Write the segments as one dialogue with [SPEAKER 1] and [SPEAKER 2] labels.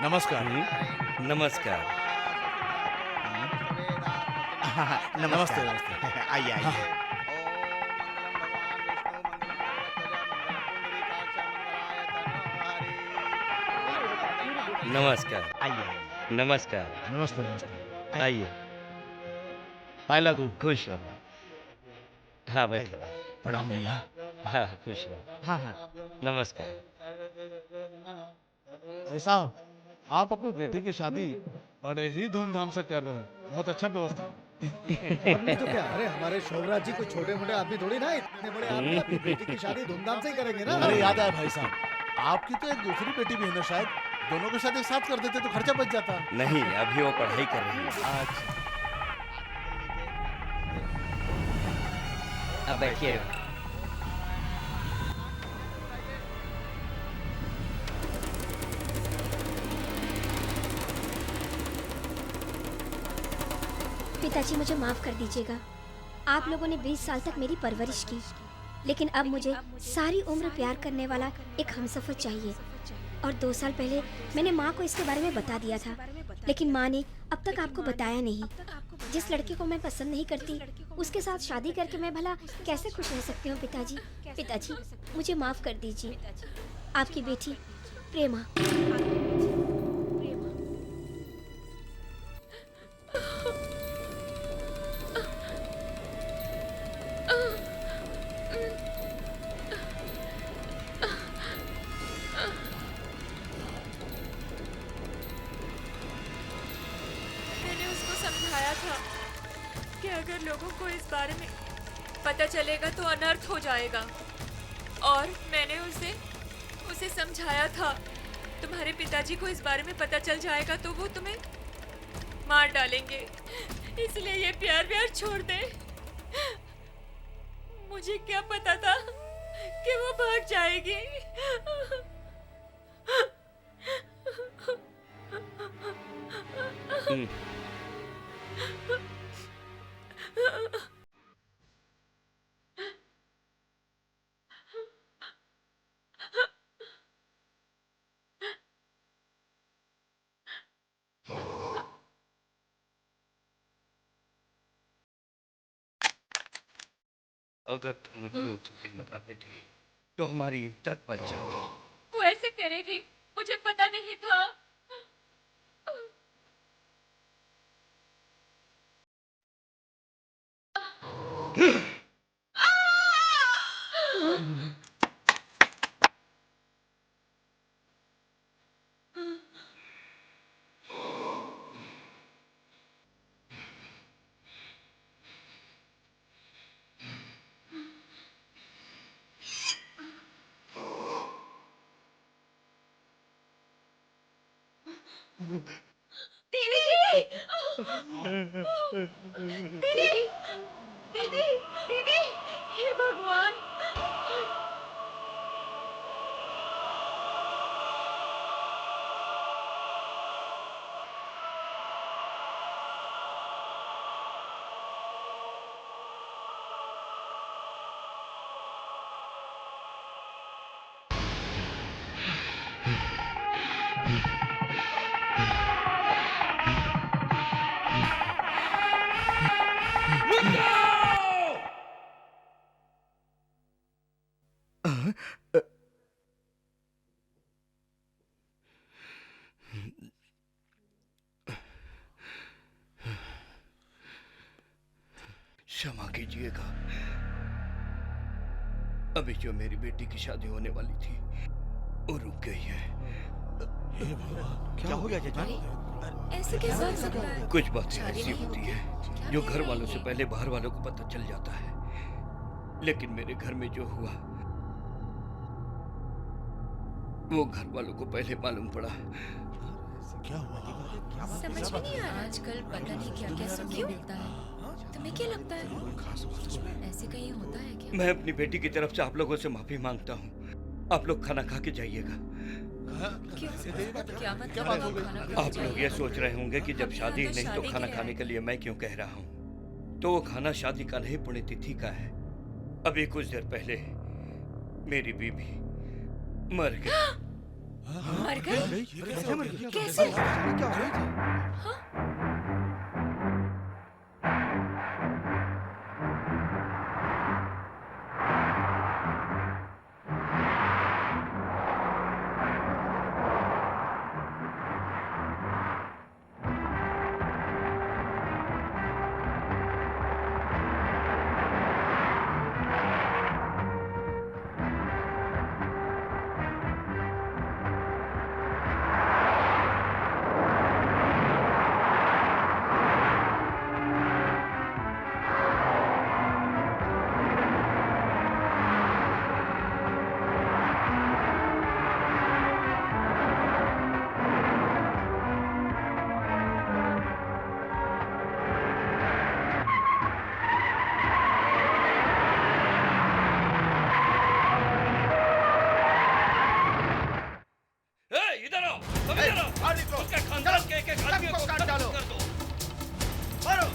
[SPEAKER 1] नमस्कार।
[SPEAKER 2] नमस्कार।
[SPEAKER 1] नमस्ते नमस्ते। आइए आइए।
[SPEAKER 2] नमस्कार।
[SPEAKER 1] आइए आइए।
[SPEAKER 2] नमस्कार।
[SPEAKER 1] नमस्ते नमस्ते।
[SPEAKER 2] आइए।
[SPEAKER 1] पायला तू।
[SPEAKER 2] खुश रहो। हाँ बैठो।
[SPEAKER 1] प्रणाम भैया।
[SPEAKER 2] हाँ खुश रहो।
[SPEAKER 1] हाँ हाँ।
[SPEAKER 2] नमस्कार।
[SPEAKER 3] ऐसा आप अपनी बेटी की शादी बड़े ही धूमधाम से कर रहे हैं। बहुत अच्छा व्यवस्था।
[SPEAKER 4] हम नहीं तो क्या, अरे हमारे शोभराज जी कोई छोटे मोटे आदमी थोड़ी ना, इतने बड़े आदमी अपनी बेटी की शादी धूमधाम से ही करेंगे ना।
[SPEAKER 1] अरे याद आया भाई साहब, आपकी तो एक दूसरी बेटी भी है ना शायद, दोनों के साथ एक साथ कर देते तो खर्चा बच जाता।
[SPEAKER 2] नहीं, अभी वो पढ़ाई कर रही है।
[SPEAKER 1] अच्छा।
[SPEAKER 2] अब बैठिए।
[SPEAKER 5] पिताजी मुझे माफ कर दीजिएगा। आप लोगों ने 20 साल तक मेरी परवरिश की, लेकिन अब मुझे सारी उम्र प्यार करने वाला एक हमसफर चाहिए। और 2 साल पहले मैंने माँ को इसके बारे में बता दिया था, लेकिन माँ ने अब तक आपको बताया नहीं। जिस लड़के को मैं पसंद नहीं करती, उसके साथ शादी करके मैं भला कैसे खुश रह सकती हूँ पिताजी? पिताजी मुझे माफ कर दीजिए। आपकी बेटी प्रेमा।
[SPEAKER 6] मैंने उसको समझाया था कि अगर लोगों को इस बारे में पता चलेगा तो अनर्थ हो जाएगा। और मैंने उसे समझाया था, तुम्हारे पिताजी को इस बारे में पता चल जाएगा तो वो तुम्हें मार डालेंगे, इसलिए ये प्यार व्यार छोड़ दे। मुझे क्या पता था कि वो भाग जाएगी।
[SPEAKER 2] अगर तुम तो हमारी इज्जत बच जाएगी।
[SPEAKER 6] वो ऐसे करेगी, मुझे पता नहीं था। दीदी! दीदी! दीदी! दीदी! हे भगवान!
[SPEAKER 2] क्षमा कीजिएगा, अभी जो मेरी बेटी की शादी होने वाली थी वो रुक गई है।
[SPEAKER 1] हे भगवान, क्या हो गया जजा?
[SPEAKER 6] ऐसे कैसे हो सकता है?
[SPEAKER 2] कुछ बातें ऐसी होती हैं जो घर वालों से पहले बाहर वालों को पता चल जाता है, लेकिन मेरे घर में जो हुआ वो घर वालों को पहले मालूम पड़ा।
[SPEAKER 1] क्या हुआ?
[SPEAKER 6] समझ में नहीं आ रहा आजकल, पता नहीं क्या क्या सुनने मिलता है। तुम्हें क्या लगता है ऐसे कहीं होता है क्या?
[SPEAKER 2] मैं अपनी बेटी की तरफ से आप लोगों से माफी मांगता हूँ। आप लोग खाना खा के जाइएगा।
[SPEAKER 6] क्यों? क्या मतलब?
[SPEAKER 1] बात हो गई?
[SPEAKER 6] खाना खा
[SPEAKER 2] आप
[SPEAKER 6] के
[SPEAKER 2] लोग ये सोच रहे होंगे कि जब
[SPEAKER 6] हम
[SPEAKER 2] शादी
[SPEAKER 6] यहाँ तो
[SPEAKER 2] नहीं तो
[SPEAKER 6] शादी
[SPEAKER 2] खाना
[SPEAKER 6] के
[SPEAKER 2] खाने
[SPEAKER 6] हैं।
[SPEAKER 2] के लिए मैं क्यों कह रहा हूँ। तो वो खाना शादी का नहीं, पुण्यतिथि का है। अभी कुछ देर पहले मेरी बीवी मर गई।
[SPEAKER 6] मर गई?
[SPEAKER 3] कैसे मर गई?
[SPEAKER 6] कैसे?
[SPEAKER 4] क्या हो रही थी?
[SPEAKER 2] इधर आओ, तुम इधर आओ। उसके खानदान के एक आदमी को काट डालो। कर दो। मारो।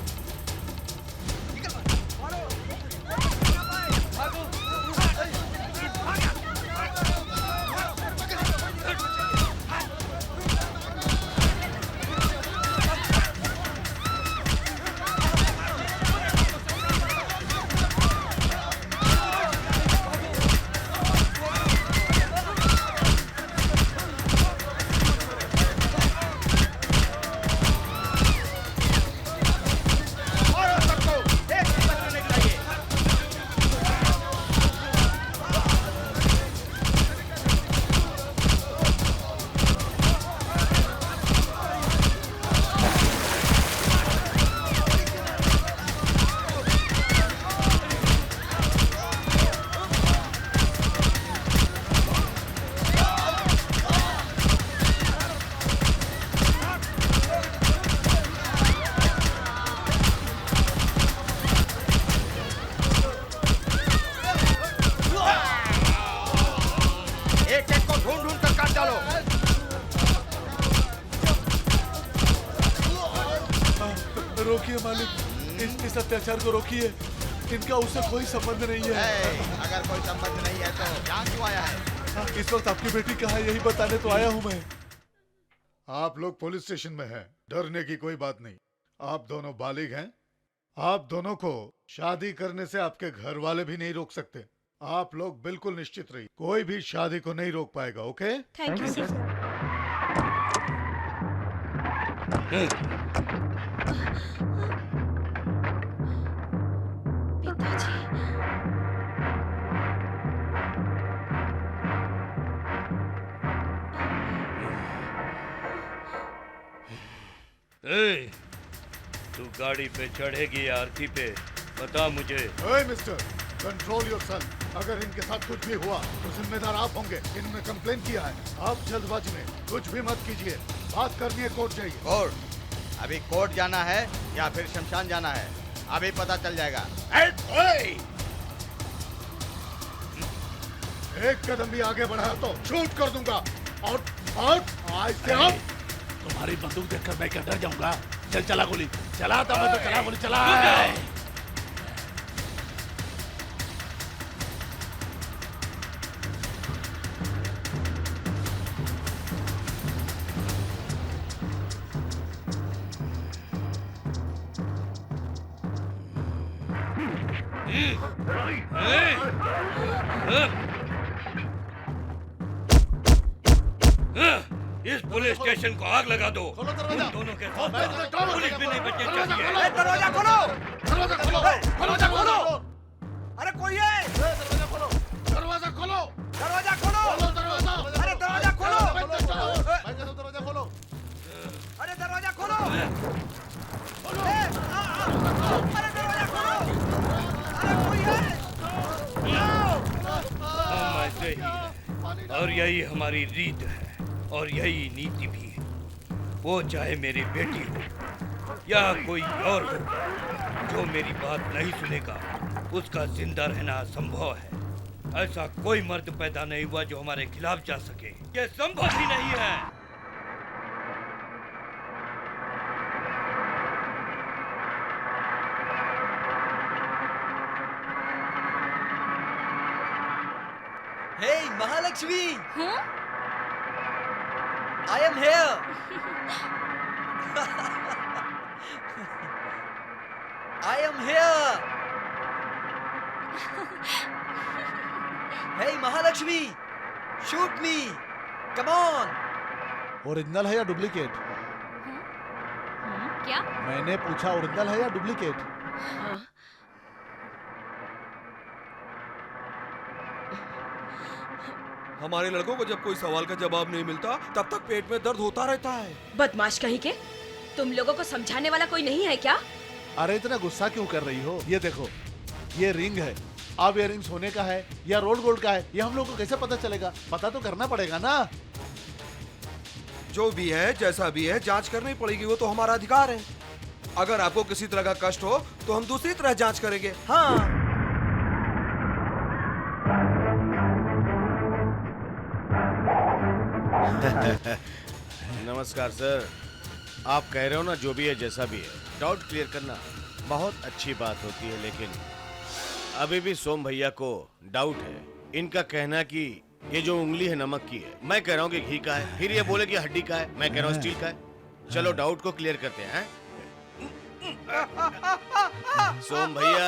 [SPEAKER 1] रोकिए मालिक, इस अत्याचार को रोकिए। इनका उससे कोई संबंध नहीं है।
[SPEAKER 7] अगर कोई संबंध नहीं है तो यहाँ क्यों आया है?
[SPEAKER 1] इस वक्त आपकी बेटी कहाँ है यही बताने तो आया हूँ मैं।
[SPEAKER 8] आप लोग पुलिस स्टेशन में हैं, डरने की कोई बात नहीं। आप दोनों बालिग हैं, आप दोनों को शादी करने से आपके घर वाले भी नहीं रोक सकते। आप लोग बिल्कुल निश्चित रहिए, कोई भी शादी को नहीं रोक पाएगा। ओके?
[SPEAKER 5] Thank you sir. पिताजी,
[SPEAKER 2] ए, तू गाड़ी पे चढ़ेगी या अर्थी पे? बता मुझे।
[SPEAKER 8] ओए मिस्टर, कंट्रोल योरसेल्फ। अगर इनके साथ कुछ भी हुआ तो जिम्मेदार आप होंगे। इन्होंने कंप्लेन किया है। आप जल्दबाजी में कुछ भी मत कीजिए। बात करनी है, कोर्ट जाइए।
[SPEAKER 7] कोर्ट? अभी कोर्ट जाना है या फिर शमशान जाना है, अभी पता चल जाएगा।
[SPEAKER 8] एक कदम भी आगे बढ़ाया तो शूट कर दूंगा। और आज से आप
[SPEAKER 1] तुम्हारी बंदूक देखकर मैं क्या डर जाऊंगा? चल चला गोली, चला था मैं तो, चला गोली चला।
[SPEAKER 2] इस पुलिस स्टेशन को आग लगा दो।
[SPEAKER 1] खोलो दरवाजा।
[SPEAKER 2] तुम दोनों के साथ पुलिस भी नहीं बचनी चाहिए।
[SPEAKER 7] दरवाजा खोलो!
[SPEAKER 8] दरवाजा खोलो! दरवाजा खोलो!
[SPEAKER 7] अरे कोई है?
[SPEAKER 8] दरवाजा खोलो! दरवाजा खोलो!
[SPEAKER 7] दरवाजा खोलो!
[SPEAKER 8] खोलो दरवाजा!
[SPEAKER 7] अरे दरवाजा खोलो!
[SPEAKER 1] दरवाजा खोलो।
[SPEAKER 7] अरे दरवाजा खोलो! अरे दरवाजा खोलो! अरे कोई है?
[SPEAKER 2] हम ऐसे ही हैं, और यही हमारी रीत है और यही नीति भी है। वो चाहे मेरी बेटी हो या कोई और हो, जो मेरी बात नहीं सुनेगा उसका जिंदा रहना असंभव है। ऐसा कोई मर्द पैदा नहीं हुआ जो हमारे खिलाफ जा सके। ये संभव ही नहीं है।
[SPEAKER 9] हे महालक्ष्मी!
[SPEAKER 6] हाँ?
[SPEAKER 9] I am here. I am here. Hey Mahalakshmi, shoot me. Come on.
[SPEAKER 1] Original है या डुप्लीकेट?
[SPEAKER 6] क्या?
[SPEAKER 1] मैंने पूछा ओरिजिनल है या डुप्लीकेट?
[SPEAKER 10] हमारे लड़कों को जब कोई सवाल का जवाब नहीं मिलता तब तक पेट में दर्द होता रहता है।
[SPEAKER 11] बदमाश कहीं के, तुम लोगों को समझाने वाला कोई नहीं है क्या?
[SPEAKER 1] अरे इतना गुस्सा क्यों कर रही हो? ये देखो, ये रिंग है। अब ये रिंग सोने का है या रोड गोल्ड का है, ये हम लोग को कैसे पता चलेगा? पता तो करना पड़ेगा ना।
[SPEAKER 10] जो भी है, जैसा भी है, जांच करनी पड़ेगी, वो तो हमारा अधिकार है। अगर आपको किसी तरह का कष्ट हो तो हम दूसरी तरह जांच करेंगे।
[SPEAKER 9] हाँ।
[SPEAKER 12] नमस्कार सर। आप कह रहे हो ना, जो भी है जैसा भी है, डाउट क्लियर करना बहुत अच्छी बात होती है, लेकिन अभी भी सोम भैया को डाउट है। इनका कहना कि ये जो उंगली है नमक की है, मैं कह रहा हूँ कि घी का है, फिर ये बोले कि हड्डी का है, मैं कह रहा हूँ स्टील का है। चलो डाउट को क्लियर करते हैं। सोम भैया,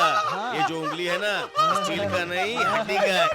[SPEAKER 12] ये जो उंगली है ना, स्टील का नहीं हड्डी का है।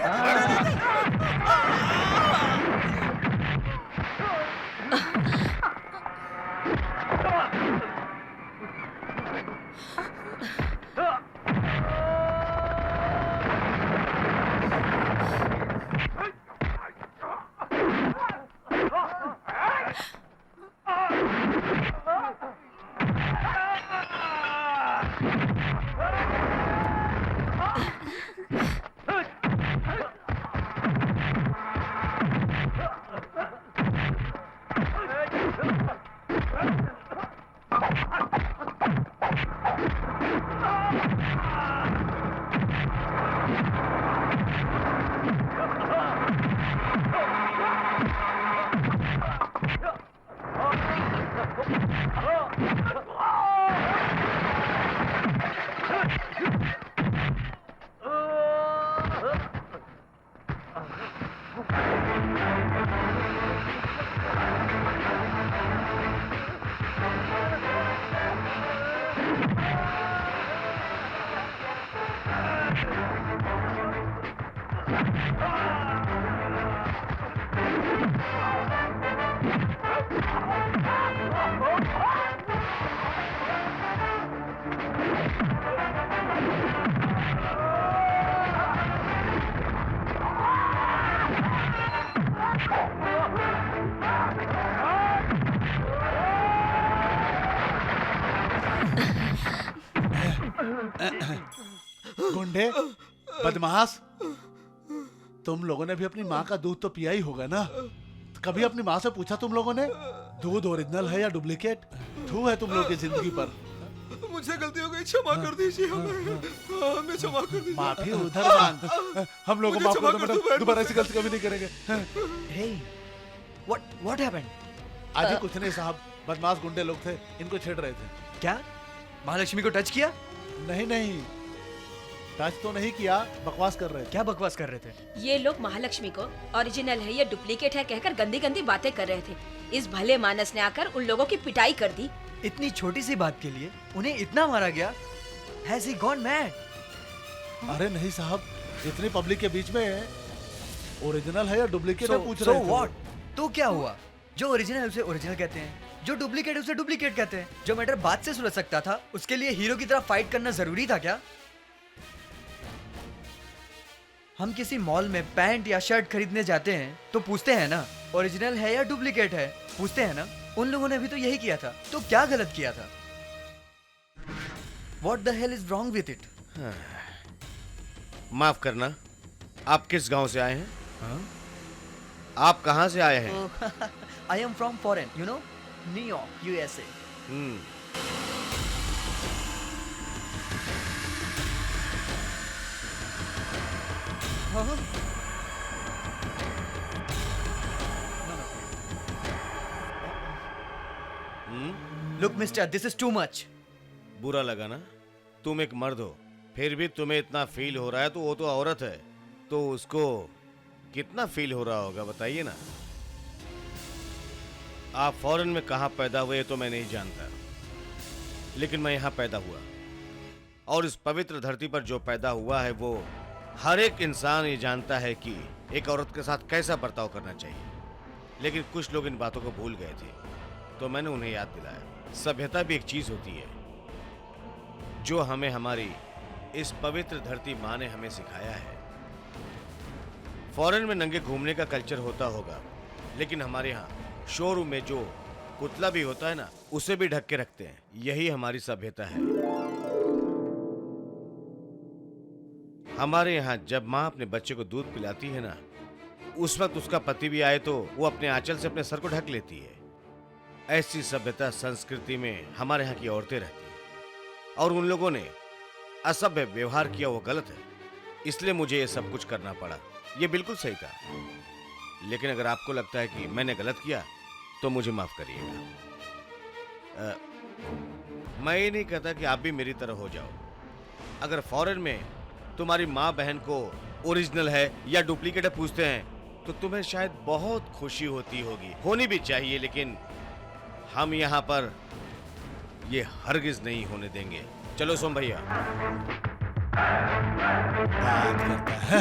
[SPEAKER 1] गुंडे, बदमाश, तुम लोगों ने भी अपनी माँ का दूध तो पिया ही होगा ना? कभी अपनी माँ से पूछा तुम लोगों ने दूध ओरिजिनल है या डुप्लीकेट? थू है तुम लोगों की जिंदगी पर।
[SPEAKER 10] मुझसे गलती हो गई, क्षमा कर दीजिए हमें क्षमा कर दीजिए।
[SPEAKER 1] माफी उधर मांग। हम लोग को माफ कर दो मैडम, दोबारा ऐसी गलती कभी नहीं करेंगे।
[SPEAKER 9] Hey, what happened?
[SPEAKER 1] आज कुछ नहीं साहब, बदमाश गुंडे लोग थे, इनको छेड़ रहे थे।
[SPEAKER 9] क्या महालक्ष्मी को टच किया?
[SPEAKER 1] नहीं नहीं, टच तो नहीं किया, बकवास कर रहे थे।
[SPEAKER 9] क्या बकवास कर रहे थे?
[SPEAKER 11] ये लोग महालक्ष्मी को ओरिजिनल है या डुप्लीकेट है कहकर गंदी गंदी बातें कर रहे थे। इस भले मानस ने आकर उन लोगों की पिटाई कर दी।
[SPEAKER 9] इतनी छोटी सी बात के लिए उन्हें इतना मारा गया? Has he gone mad?
[SPEAKER 1] अरे नहीं साहब, इतनी पब्लिक के बीच में ओरिजिनल है या डुप्लीकेट पूछ
[SPEAKER 9] so
[SPEAKER 1] रहे थे।
[SPEAKER 9] what? तो क्या हुआ? जो ओरिजिनल है उसे ओरिजिनल कहते हैं, जो डुप्लीकेट है उसे डुप्लीकेट कहते हैं। जो मैटर बात से सुलझ सकता था, उसके लिए हीरो की तरह फाइट करना जरूरी था क्या? हम किसी मॉल में पैंट या शर्ट खरीदने जाते हैं तो पूछते हैं ना, ओरिजिनल है या डुप्लीकेट है? पूछते हैं ना? उन लोगों ने भी तो यही किया था। तो क्या गलत किया था? What the hell is wrong with it?
[SPEAKER 12] माफ करना, आप किस गांव से आए हैं? आप कहां से आए हैं?
[SPEAKER 9] I am from foreign, you know, New York, USA. Look, mister, this is too much.
[SPEAKER 12] बुरा लगा ना? तुम एक मर्द हो, फिर भी तुम्हें इतना फील हो रहा है, तो वो तो औरत है, तो उसको कितना फील हो रहा होगा बताइए ना। आप फॉरेन में कहाँ पैदा हुए तो मैं नहीं जानता, लेकिन मैं यहाँ पैदा हुआ और इस पवित्र धरती पर जो पैदा हुआ है वो हर एक इंसान ये जानता है कि एक औरत के साथ कैसा बर्ताव करना चाहिए। लेकिन कुछ लोग इन बातों को भूल गए थे, तो मैंने उन्हें याद दिलाया। सभ्यता भी एक चीज होती है जो हमें हमारी इस पवित्र धरती माँ ने हमें सिखाया है। फॉरेन में नंगे घूमने का कल्चर होता होगा, लेकिन हमारे यहाँ शोरूम में जो पुतला भी होता है ना, उसे भी ढक के रखते हैं। यही हमारी सभ्यता है। हमारे यहाँ जब माँ अपने बच्चे को दूध पिलाती है ना, उस वक्त उसका पति भी आए तो वो अपने आंचल से अपने सर को ढक लेती है। ऐसी सभ्यता संस्कृति में हमारे यहाँ की औरतें रहती हैं और उन लोगों ने असभ्य व्यवहार किया, वो गलत है। इसलिए मुझे ये सब कुछ करना पड़ा। ये बिल्कुल सही था, लेकिन अगर आपको लगता है कि मैंने गलत किया तो मुझे माफ करिएगा। मैं ये नहीं कहता कि आप भी मेरी तरह हो जाओ। अगर फॉरेन में तुम्हारी माँ बहन को ओरिजिनल है या डुप्लीकेट है पूछते हैं तो तुम्हें शायद बहुत खुशी होती होगी, होनी भी चाहिए, लेकिन हम यहाँ पर ये हरगिज नहीं होने देंगे। चलो सोम भैया।
[SPEAKER 1] बात करता है।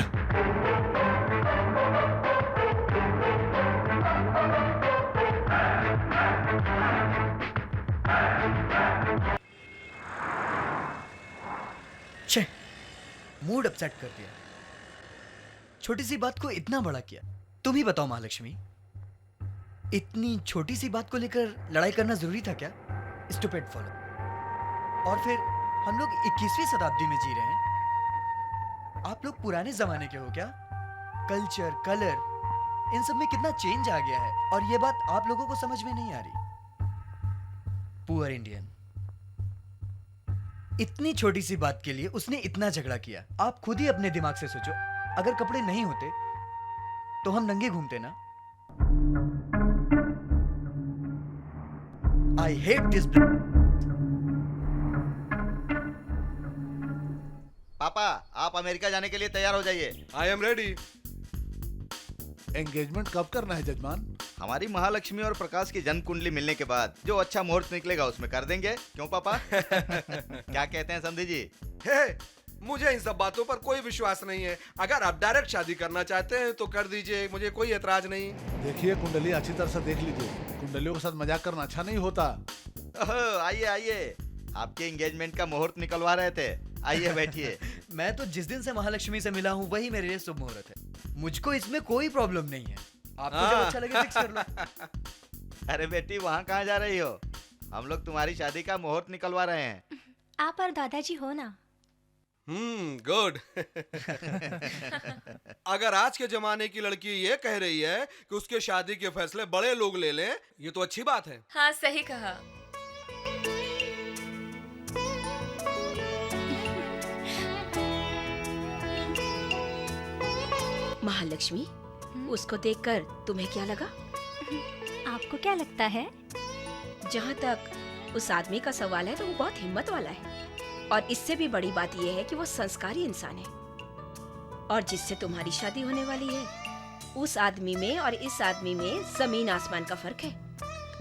[SPEAKER 9] छे, मूड अपसेट कर दिया। छोटी सी बात को इतना बड़ा किया। तुम ही बताओ महालक्ष्मी, इतनी छोटी सी बात को लेकर लड़ाई करना जरूरी था क्या? Stupid follow. और फिर हम लोग 21वीं शताब्दी में जी रहे हैं। आप लोग पुराने जमाने के हो क्या? कल्चर, कलर, इन सब में कितना चेंज आ गया है और ये बात आप लोगों को समझ में नहीं आ रही। Poor Indian. इतनी छोटी सी बात के लिए उसने इतना झगड़ा किया। आप खुद ही अपने दिमाग से सोचो, अगर कपड़े नहीं होते तो हम नंगे घूमते ना। I hate this.
[SPEAKER 7] पापा, आप अमेरिका जाने के लिए तैयार हो जाइए।
[SPEAKER 10] I am ready.
[SPEAKER 1] एंगेजमेंट कब करना है जजमान?
[SPEAKER 7] हमारी महालक्ष्मी और प्रकाश की जन्म कुंडली मिलने के बाद जो अच्छा मुहूर्त निकलेगा उसमें कर देंगे। क्यों पापा? क्या कहते हैं समधी जी?
[SPEAKER 10] हे, मुझे इन सब बातों पर कोई विश्वास नहीं है। अगर आप डायरेक्ट शादी करना चाहते हैं तो कर दीजिए, मुझे कोई एतराज नहीं।
[SPEAKER 1] देखिए कुंडली अच्छी तरह से देख लीजिए। कुंडलियों के साथ मजाक करना अच्छा नहीं होता।
[SPEAKER 7] आइए आइए, आपके एंगेजमेंट का मुहूर्त निकलवा रहे थे। आइए बैठिए।
[SPEAKER 9] मैं तो जिस दिन से महालक्ष्मी से मिला हूँ वही मेरे लिए शुभ मुहूर्त है। मुझको इसमें कोई प्रॉब्लम नहीं है। आपको जब अच्छा लगे फिक्स कर लो।
[SPEAKER 7] अरे बेटी, वहाँ कहाँ जा रही हो? हम लोग तुम्हारी शादी का मुहूर्त निकलवा रहे हैं।
[SPEAKER 5] आप और दादाजी हो ना?
[SPEAKER 10] गुड। अगर आज के जमाने की लड़की ये कह रही है कि उसके शादी के फैसले बड़े लोग ले लें, ये तो अच्छी बात है।
[SPEAKER 6] हाँ, सही कहा।
[SPEAKER 11] महालक्ष्मी, उसको देखकर तुम्हें क्या लगा?
[SPEAKER 5] आपको क्या लगता है?
[SPEAKER 11] जहाँ तक उस आदमी का सवाल है तो वो बहुत हिम्मत वाला है, और इससे भी बड़ी बात यह है कि वो संस्कारी इंसान है। और जिससे तुम्हारी शादी होने वाली है, उस आदमी में और इस आदमी में जमीन आसमान का फर्क है।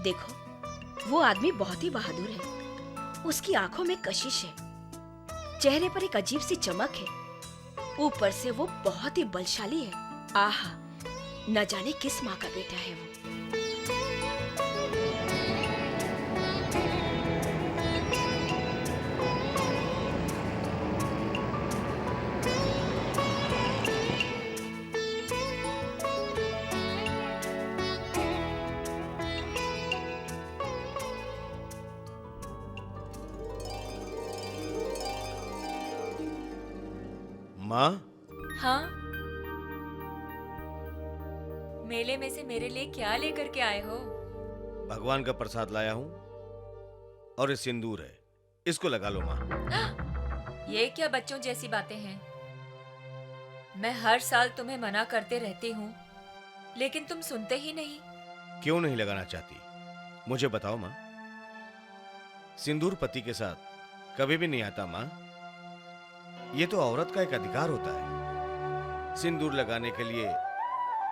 [SPEAKER 11] देखो, वो आदमी बहुत ही बहादुर है। उसकी आंखों में कशिश है, चेहरे पर एक अजीब सी चमक है, ऊपर से वो बहुत ही बलशाली है। आहा, न जाने किस माँ का बेटा है वो।
[SPEAKER 12] माँ?
[SPEAKER 6] हाँ, मेले में से मेरे लिए क्या लेकर के आए हो?
[SPEAKER 12] भगवान का प्रसाद लाया हूँ और ये सिंदूर है, इसको लगा लो माँ।
[SPEAKER 6] ये क्या बच्चों जैसी बातें हैं? मैं हर साल तुम्हें मना करते रहती हूँ, लेकिन तुम सुनते ही नहीं।
[SPEAKER 12] क्यों नहीं लगाना चाहती? मुझे बताओ माँ। सिंदूर पति के साथ कभी भी नहीं आता माँ। ये तो औरत का एक अधिकार होता है। सिंदूर लगाने के लिए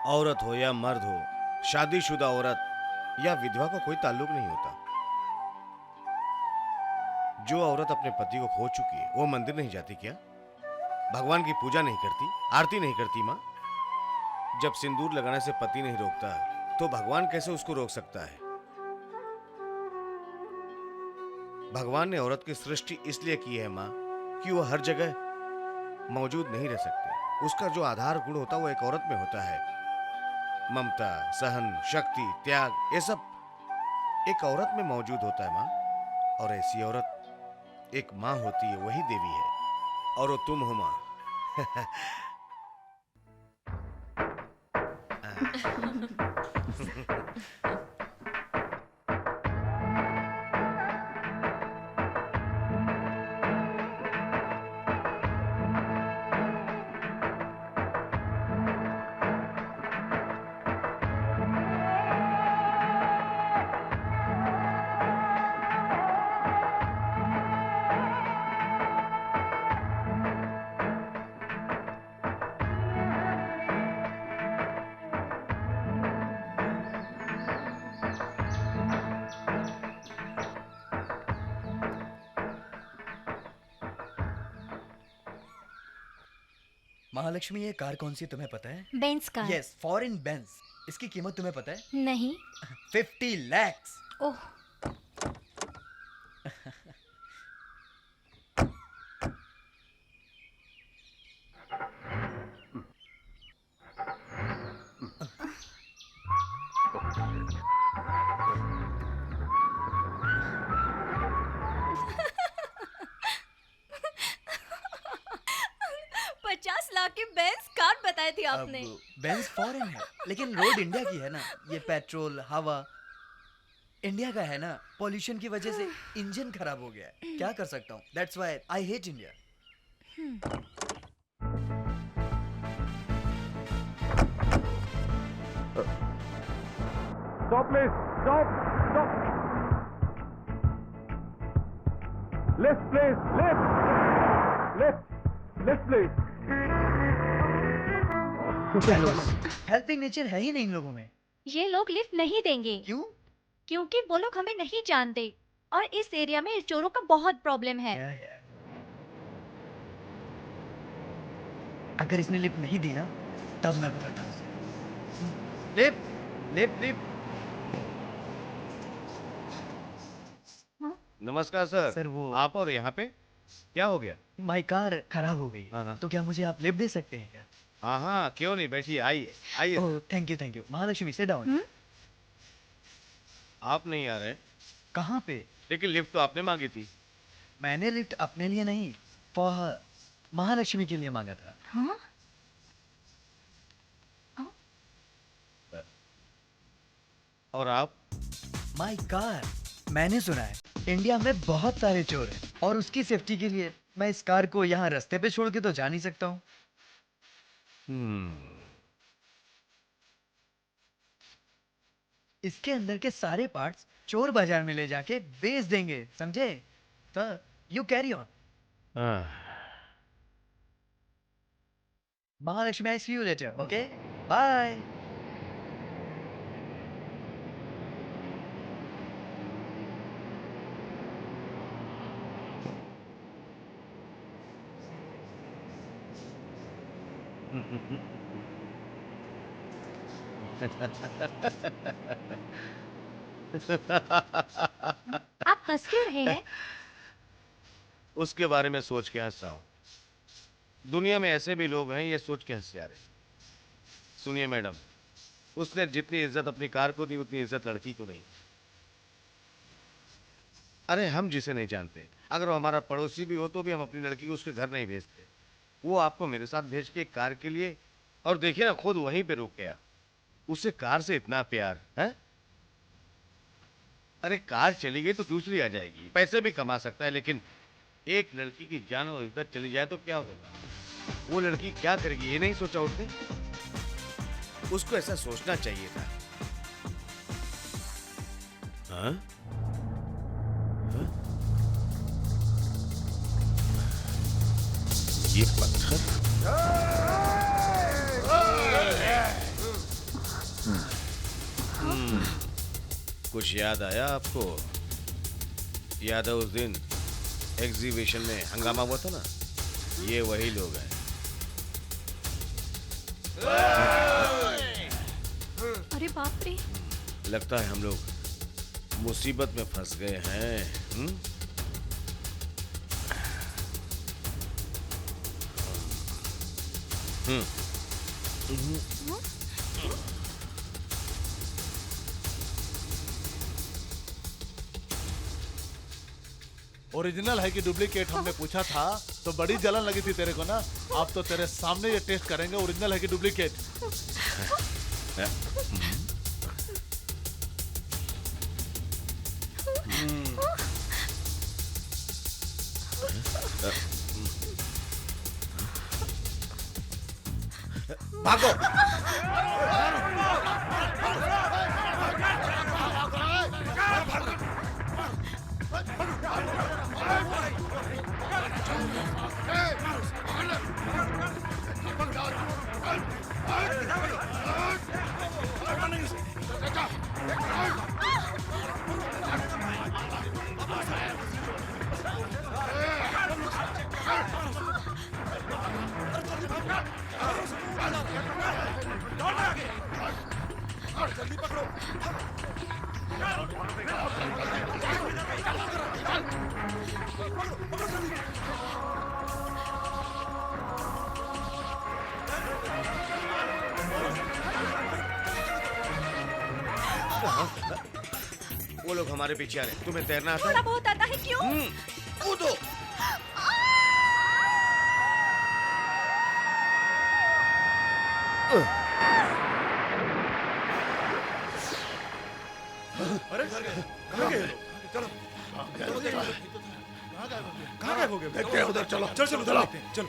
[SPEAKER 12] औरत हो या मर्द हो, शादीशुदा औरत या विधवा का कोई ताल्लुक नहीं होता। जो औरत अपने पति को खो चुकी है वो मंदिर नहीं जाती क्या? भगवान की पूजा नहीं करती, आरती नहीं करती माँ? जब सिंदूर लगाने से पति नहीं रोकता तो भगवान कैसे उसको रोक सकता है? भगवान ने औरत की सृष्टि इसलिए की है माँ कि वो हर जगह मौजूद नहीं रह सकती। उसका जो आधार गुण होता है वो एक औरत में होता है। ममता, सहन, शक्ति, त्याग, ये सब एक औरत में मौजूद होता है माँ। और ऐसी औरत एक माँ होती है, वही देवी है। और वो तुम हो माँ।
[SPEAKER 9] महालक्ष्मी, ये कार कौन सी तुम्हें पता है?
[SPEAKER 5] Benz car.
[SPEAKER 9] यस, फॉरेन बेंस। इसकी कीमत तुम्हें पता है?
[SPEAKER 5] नहीं।
[SPEAKER 9] 50 लाख।
[SPEAKER 5] ओह,
[SPEAKER 13] की बेंस कार बताई थी आपने।
[SPEAKER 9] बेंस फॉरेन है लेकिन रोड इंडिया की है ना। ये पेट्रोल, हवा इंडिया का है ना। पॉल्यूशन की वजह से इंजन खराब हो गया है। क्या कर सकता हूँ? That's why I hate India.
[SPEAKER 3] Stop, please. Stop. Stop. Left, please. Left. Left. Left, please.
[SPEAKER 9] Helping nature है ही नहीं इन लोगों में।
[SPEAKER 13] ये लोग लिफ्ट नहीं देंगे।
[SPEAKER 9] क्यों?
[SPEAKER 13] क्योंकि वो लोग हमें नहीं जानते और इस एरिया में चोरों का बहुत प्रॉब्लम है।
[SPEAKER 9] अगर इसने लिफ्ट नहीं दी ना तब मैं बताता हूँ। Lift, lift, lift.
[SPEAKER 12] नमस्कार सर।
[SPEAKER 9] सर वो
[SPEAKER 12] आप और यहाँ पे क्या हो गया?
[SPEAKER 9] माई कार खराब हो गई।
[SPEAKER 12] हाँ।
[SPEAKER 9] तो क्या मुझे आप लिफ्ट दे सकते हैं क्या?
[SPEAKER 12] हाँ हाँ, क्यों नहीं, बैठिए, आइए आइए।
[SPEAKER 9] Oh thank you thank you. Mahalakshmi sit down.
[SPEAKER 12] आप नहीं आ रहे?
[SPEAKER 9] कहाँ पे?
[SPEAKER 12] लेकिन लिफ्ट तो आपने मांगी थी।
[SPEAKER 9] मैंने लिफ्ट अपने लिए नहीं, फॉर महालक्ष्मी के लिए मांगा था।
[SPEAKER 13] हाँ?
[SPEAKER 12] और आप?
[SPEAKER 9] My car. मैंने सुना है इंडिया में बहुत सारे चोर हैं और उसकी सेफ्टी के लिए मैं इस कार को यहाँ रास्ते पे छोड़ के तो जा नहीं सकता हूँ। इसके अंदर के सारे पार्ट्स चोर बाजार में ले जाके बेच देंगे, समझे? Sir you carry on. Mahalakshmi, I see you later. Okay bye.
[SPEAKER 13] आप हंस क्यों रहे हैं?
[SPEAKER 12] उसके बारे में सोच के हंस रहा हूँ। दुनिया में ऐसे भी लोग हैं, ये सोच के हंस जा रहे। सुनिए मैडम, उसने जितनी इज्जत अपनी कार को दी उतनी इज्जत लड़की को नहीं। अरे हम जिसे नहीं जानते, अगर वो हमारा पड़ोसी भी हो तो भी हम अपनी लड़की को उसके घर नहीं भेजते। वो आपको मेरे साथ भेज के कार के लिए, और देखिए ना खुद वहीं पे रुक गया। उसे कार से इतना प्यार है। अरे कार चली गई तो दूसरी आ जाएगी, पैसे भी कमा सकता है, लेकिन एक लड़की की जान और इज्जत चली जाए तो क्या होगा? वो लड़की क्या करेगी, ये नहीं सोचा उसने? उसको ऐसा सोचना चाहिए था। हाँ? ये पत्थर कुछ याद आया आपको? याद है उस दिन एग्जीबिशन में हंगामा हुआ था ना? ये वही लोग हैं।
[SPEAKER 13] अरे बाप रे।
[SPEAKER 12] लगता है हम लोग मुसीबत में फंस गए हैं।
[SPEAKER 1] ओरिजिनल है कि डुप्लीकेट हमने पूछा था तो बड़ी जलन लगी थी तेरे को ना। अब तो तेरे सामने ये टेस्ट करेंगे ओरिजिनल है कि डुप्लीकेट।
[SPEAKER 12] भागो।
[SPEAKER 10] जल्दी पकड़ो।
[SPEAKER 12] वो लोग हमारे पीछे आ रहे हैं। तुम्हें तैरना आता है?
[SPEAKER 13] थोड़ा बहुत आता है। क्यों?
[SPEAKER 12] कूदो।
[SPEAKER 10] अरे कहाँ गए? चलो कहाँ गए हो गए? देखते हैं उधर। चलो चल चलो उधर देखते हैं। चलो।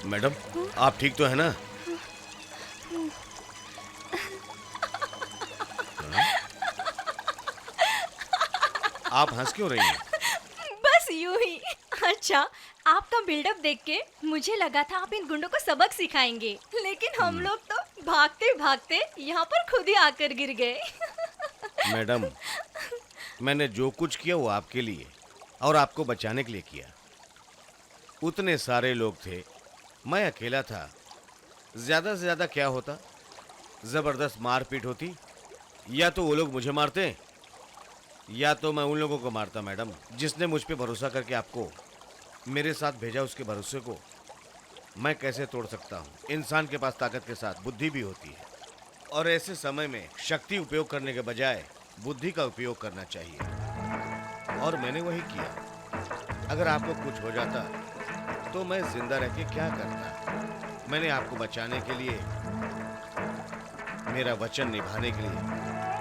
[SPEAKER 12] मैडम आप ठीक तो है ना? आप हंस क्यों रही हैं?
[SPEAKER 13] बस यूं ही। अच्छा, आपका बिल्डअप देख के मुझे लगा था आप इन गुंडों को सबक सिखाएंगे, लेकिन हम लोग तो भागते भागते यहाँ पर खुद ही आकर गिर गए।
[SPEAKER 12] मैडम मैंने जो कुछ किया वो आपके लिए और आपको बचाने के लिए किया। उतने सारे लोग थे, मैं अकेला था। ज्यादा से ज्यादा क्या होता? जबरदस्त मारपीट होती, या तो वो लोग मुझे मारते या तो मैं उन लोगों को मारता। मैडम जिसने मुझ पे भरोसा करके आपको मेरे साथ भेजा, उसके भरोसे को मैं कैसे तोड़ सकता हूँ? इंसान के पास ताकत के साथ बुद्धि भी होती है, और ऐसे समय में शक्ति उपयोग करने के बजाय बुद्धि का उपयोग करना चाहिए, और मैंने वही किया। अगर आपको कुछ हो जाता तो मैं जिंदा रह के क्या करता? मैंने आपको बचाने के लिए, मेरा वचन निभाने के लिए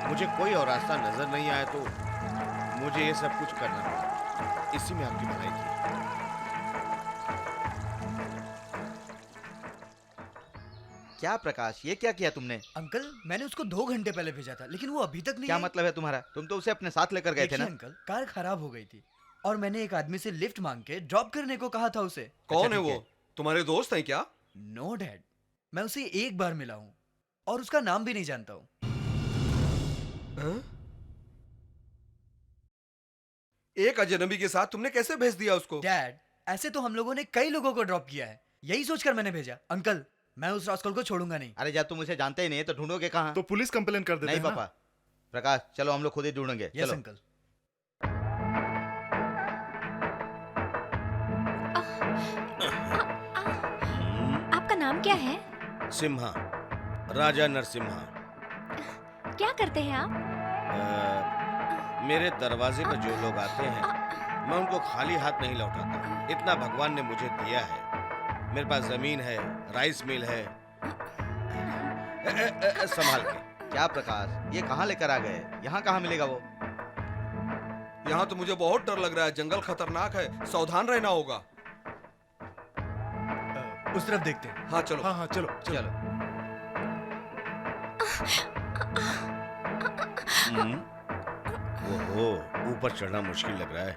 [SPEAKER 12] मुझे कोई और रास्ता नजर नहीं आया तो मुझे ये सब कुछ करना पड़ा। इसी में आपकी भलाई थी।
[SPEAKER 7] क्या प्रकाश, ये क्या किया तुमने?
[SPEAKER 9] अंकल मैंने उसको 2 घंटे पहले भेजा था, लेकिन वो अभी तक नहीं
[SPEAKER 7] क्या
[SPEAKER 9] आया।
[SPEAKER 7] मतलब है तुम्हारा? तुम तो उसे अपने साथ लेकर गए थे ना?
[SPEAKER 9] देखिए अंकल, कार खराब हो गई थी और मैंने एक आदमी से लिफ्ट मांग के ड्रॉप करने को कहा था उसे।
[SPEAKER 10] कौन है वो? तुम्हारे दोस्त हैं क्या?
[SPEAKER 9] नो डैड, मैं उसे एक बार मिला हूँ और उसका नाम भी नहीं जानता हूँ।
[SPEAKER 10] एक अजनबी के साथ तुमने कैसे भेज दिया उसको?
[SPEAKER 9] डैड ऐसे तो हम लोगों ने कई लोगों को ड्रॉप किया है, यही सोचकर मैंने भेजा। अंकल मैं उस रास्कल को छोड़ूंगा नहीं।
[SPEAKER 7] अरे जब तुम उसे जानते ही नहीं तो ढूंढोगे कहाँ?
[SPEAKER 8] तो पुलिस कंप्लेन कर देते
[SPEAKER 7] नहीं
[SPEAKER 8] हैं ना?
[SPEAKER 7] पापा, प्रकाश चलो हम लोग खुद ही ढूंढेंगे।
[SPEAKER 9] यस
[SPEAKER 7] चलो।
[SPEAKER 9] अंकल।
[SPEAKER 13] आपका नाम क्या है?
[SPEAKER 12] सिम्हा, राजा नरसिम्हा।
[SPEAKER 13] क्या करते हैं आप?
[SPEAKER 12] मेरे दरवाजे पर जो लोग आते हैं मैं उनको खाली हाथ नहीं लौटाता। इतना भगवान ने मुझे दिया है। मेरे पास जमीन है, राइस मिल है। संभाल के।
[SPEAKER 7] क्या प्रकाश, ये कहाँ लेकर आ गए? यहाँ कहाँ मिलेगा वो?
[SPEAKER 10] यहाँ तो मुझे बहुत डर लग रहा है। जंगल खतरनाक है, सावधान रहना होगा।
[SPEAKER 9] उस तरफ देखते हैं।
[SPEAKER 10] हाँ चलो।
[SPEAKER 8] हाँ चलो
[SPEAKER 7] चलो।
[SPEAKER 12] ओहो, ऊपर चढ़ना मुश्किल लग रहा है।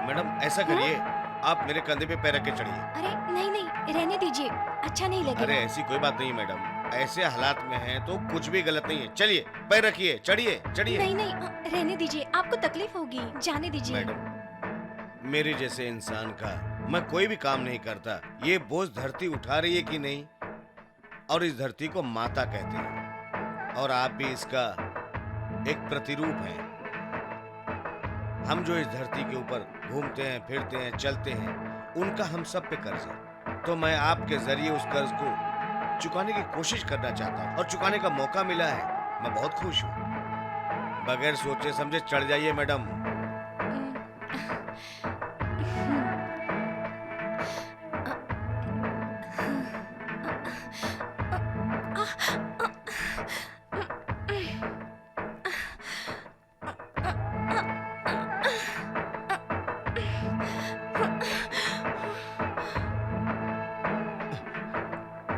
[SPEAKER 12] मैडम ऐसा करिए, आप मेरे कंधे पे पैर रख के चढ़िए।
[SPEAKER 13] अरे नहीं नहीं, रहने दीजिए, अच्छा नहीं लगेगा।
[SPEAKER 12] अरे ऐसी कोई बात नहीं मैडम, ऐसे हालात में हैं तो कुछ भी गलत नहीं है। चलिए पैर रखिए, चढ़िए चढ़िए।
[SPEAKER 13] नहीं नहीं, रहने दीजिए, आपको तकलीफ होगी, जाने दीजिए।
[SPEAKER 12] मैडम, मेरे जैसे इंसान का मैं कोई भी काम नहीं करता। ये बोझ धरती उठा रही है कि नहीं, और इस धरती को माता कहते हैं, और आप भी इसका एक प्रतिरूप हैं। हम जो इस धरती के ऊपर घूमते हैं, फिरते हैं, चलते हैं, उनका हम सब पे कर्ज है। तो मैं आपके जरिए उस कर्ज को चुकाने की कोशिश करना चाहता हूँ, और चुकाने का मौका मिला है। मैं बहुत खुश हूँ। बगैर सोचे समझे चढ़ जाइए मैडम।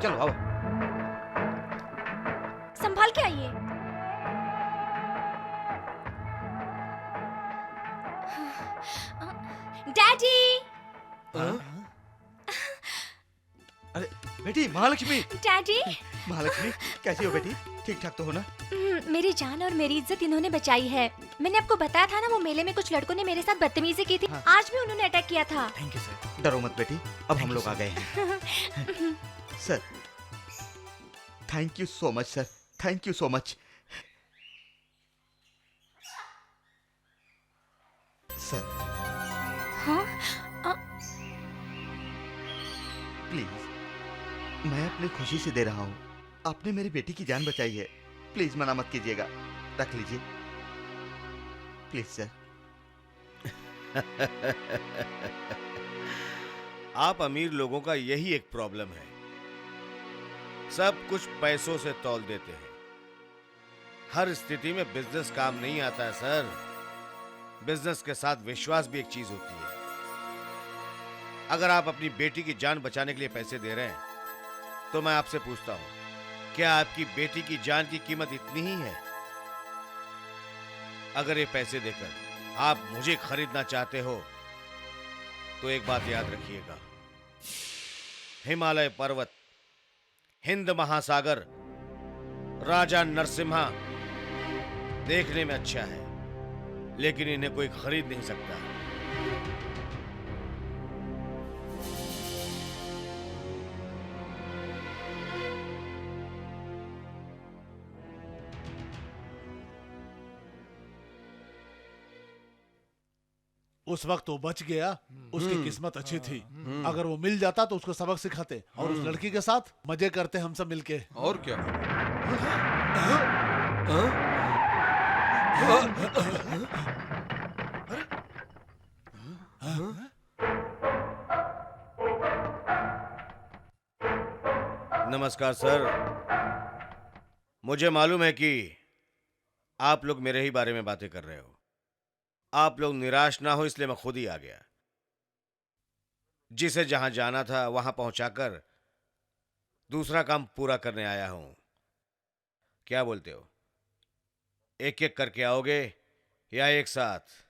[SPEAKER 7] चलो आओ।
[SPEAKER 13] संभाल के आइए। डैडी।
[SPEAKER 7] अरे बेटी महालक्ष्मी।
[SPEAKER 13] डैडी।
[SPEAKER 7] महालक्ष्मी कैसी हो बेटी? ठीक ठाक तो हो ना?
[SPEAKER 13] मेरी जान और मेरी इज्जत इन्होंने बचाई है। मैंने आपको बताया था ना, वो मेले में कुछ लड़कों ने मेरे साथ बदतमीजी की थी।
[SPEAKER 7] हाँ।
[SPEAKER 13] आज भी उन्होंने अटैक किया था।
[SPEAKER 7] Thank you sir. डरो मत बेटी, अब हम लोग आ गए हैं। Sir thank you so much sir, thank you so much sir.
[SPEAKER 13] हाँ?
[SPEAKER 7] प्लीज, मैं अपनी खुशी से दे रहा हूँ। आपने मेरी बेटी की जान बचाई है, प्लीज मना मत कीजिएगा। रख लीजिए प्लीज सर।
[SPEAKER 12] आप अमीर लोगों का यही एक प्रॉब्लम है, सब कुछ पैसों से तौल देते हैं। हर स्थिति में बिजनेस काम नहीं आता है सर। बिजनेस के साथ विश्वास भी एक चीज होती है। अगर आप अपनी बेटी की जान बचाने के लिए पैसे दे रहे हैं तो मैं आपसे पूछता हूं, क्या आपकी बेटी की जान की कीमत इतनी ही है? अगर ये पैसे देकर आप मुझे खरीदना चाहते हो तो एक बात याद रखिएगा, हिमालय पर्वत, हिंद महासागर, राजा नरसिम्हा देखने में अच्छा है, लेकिन इन्हें कोई खरीद नहीं सकता।
[SPEAKER 1] उस वक्त वो बच गया, उसकी किस्मत अच्छी थी। अगर वो मिल जाता तो उसको सबक सिखाते और उस लड़की के साथ मजे करते हम सब मिलके।
[SPEAKER 10] और क्या?
[SPEAKER 12] नमस्कार सर। मुझे मालूम है कि आप लोग मेरे ही बारे में बातें कर रहे हो। आप लोग निराश ना हो इसलिए मैं खुद ही आ गया। जिसे जहां जाना था वहां पहुंचाकर दूसरा काम पूरा करने आया हूं। क्या बोलते हो, एक एक करके आओगे या एक साथ?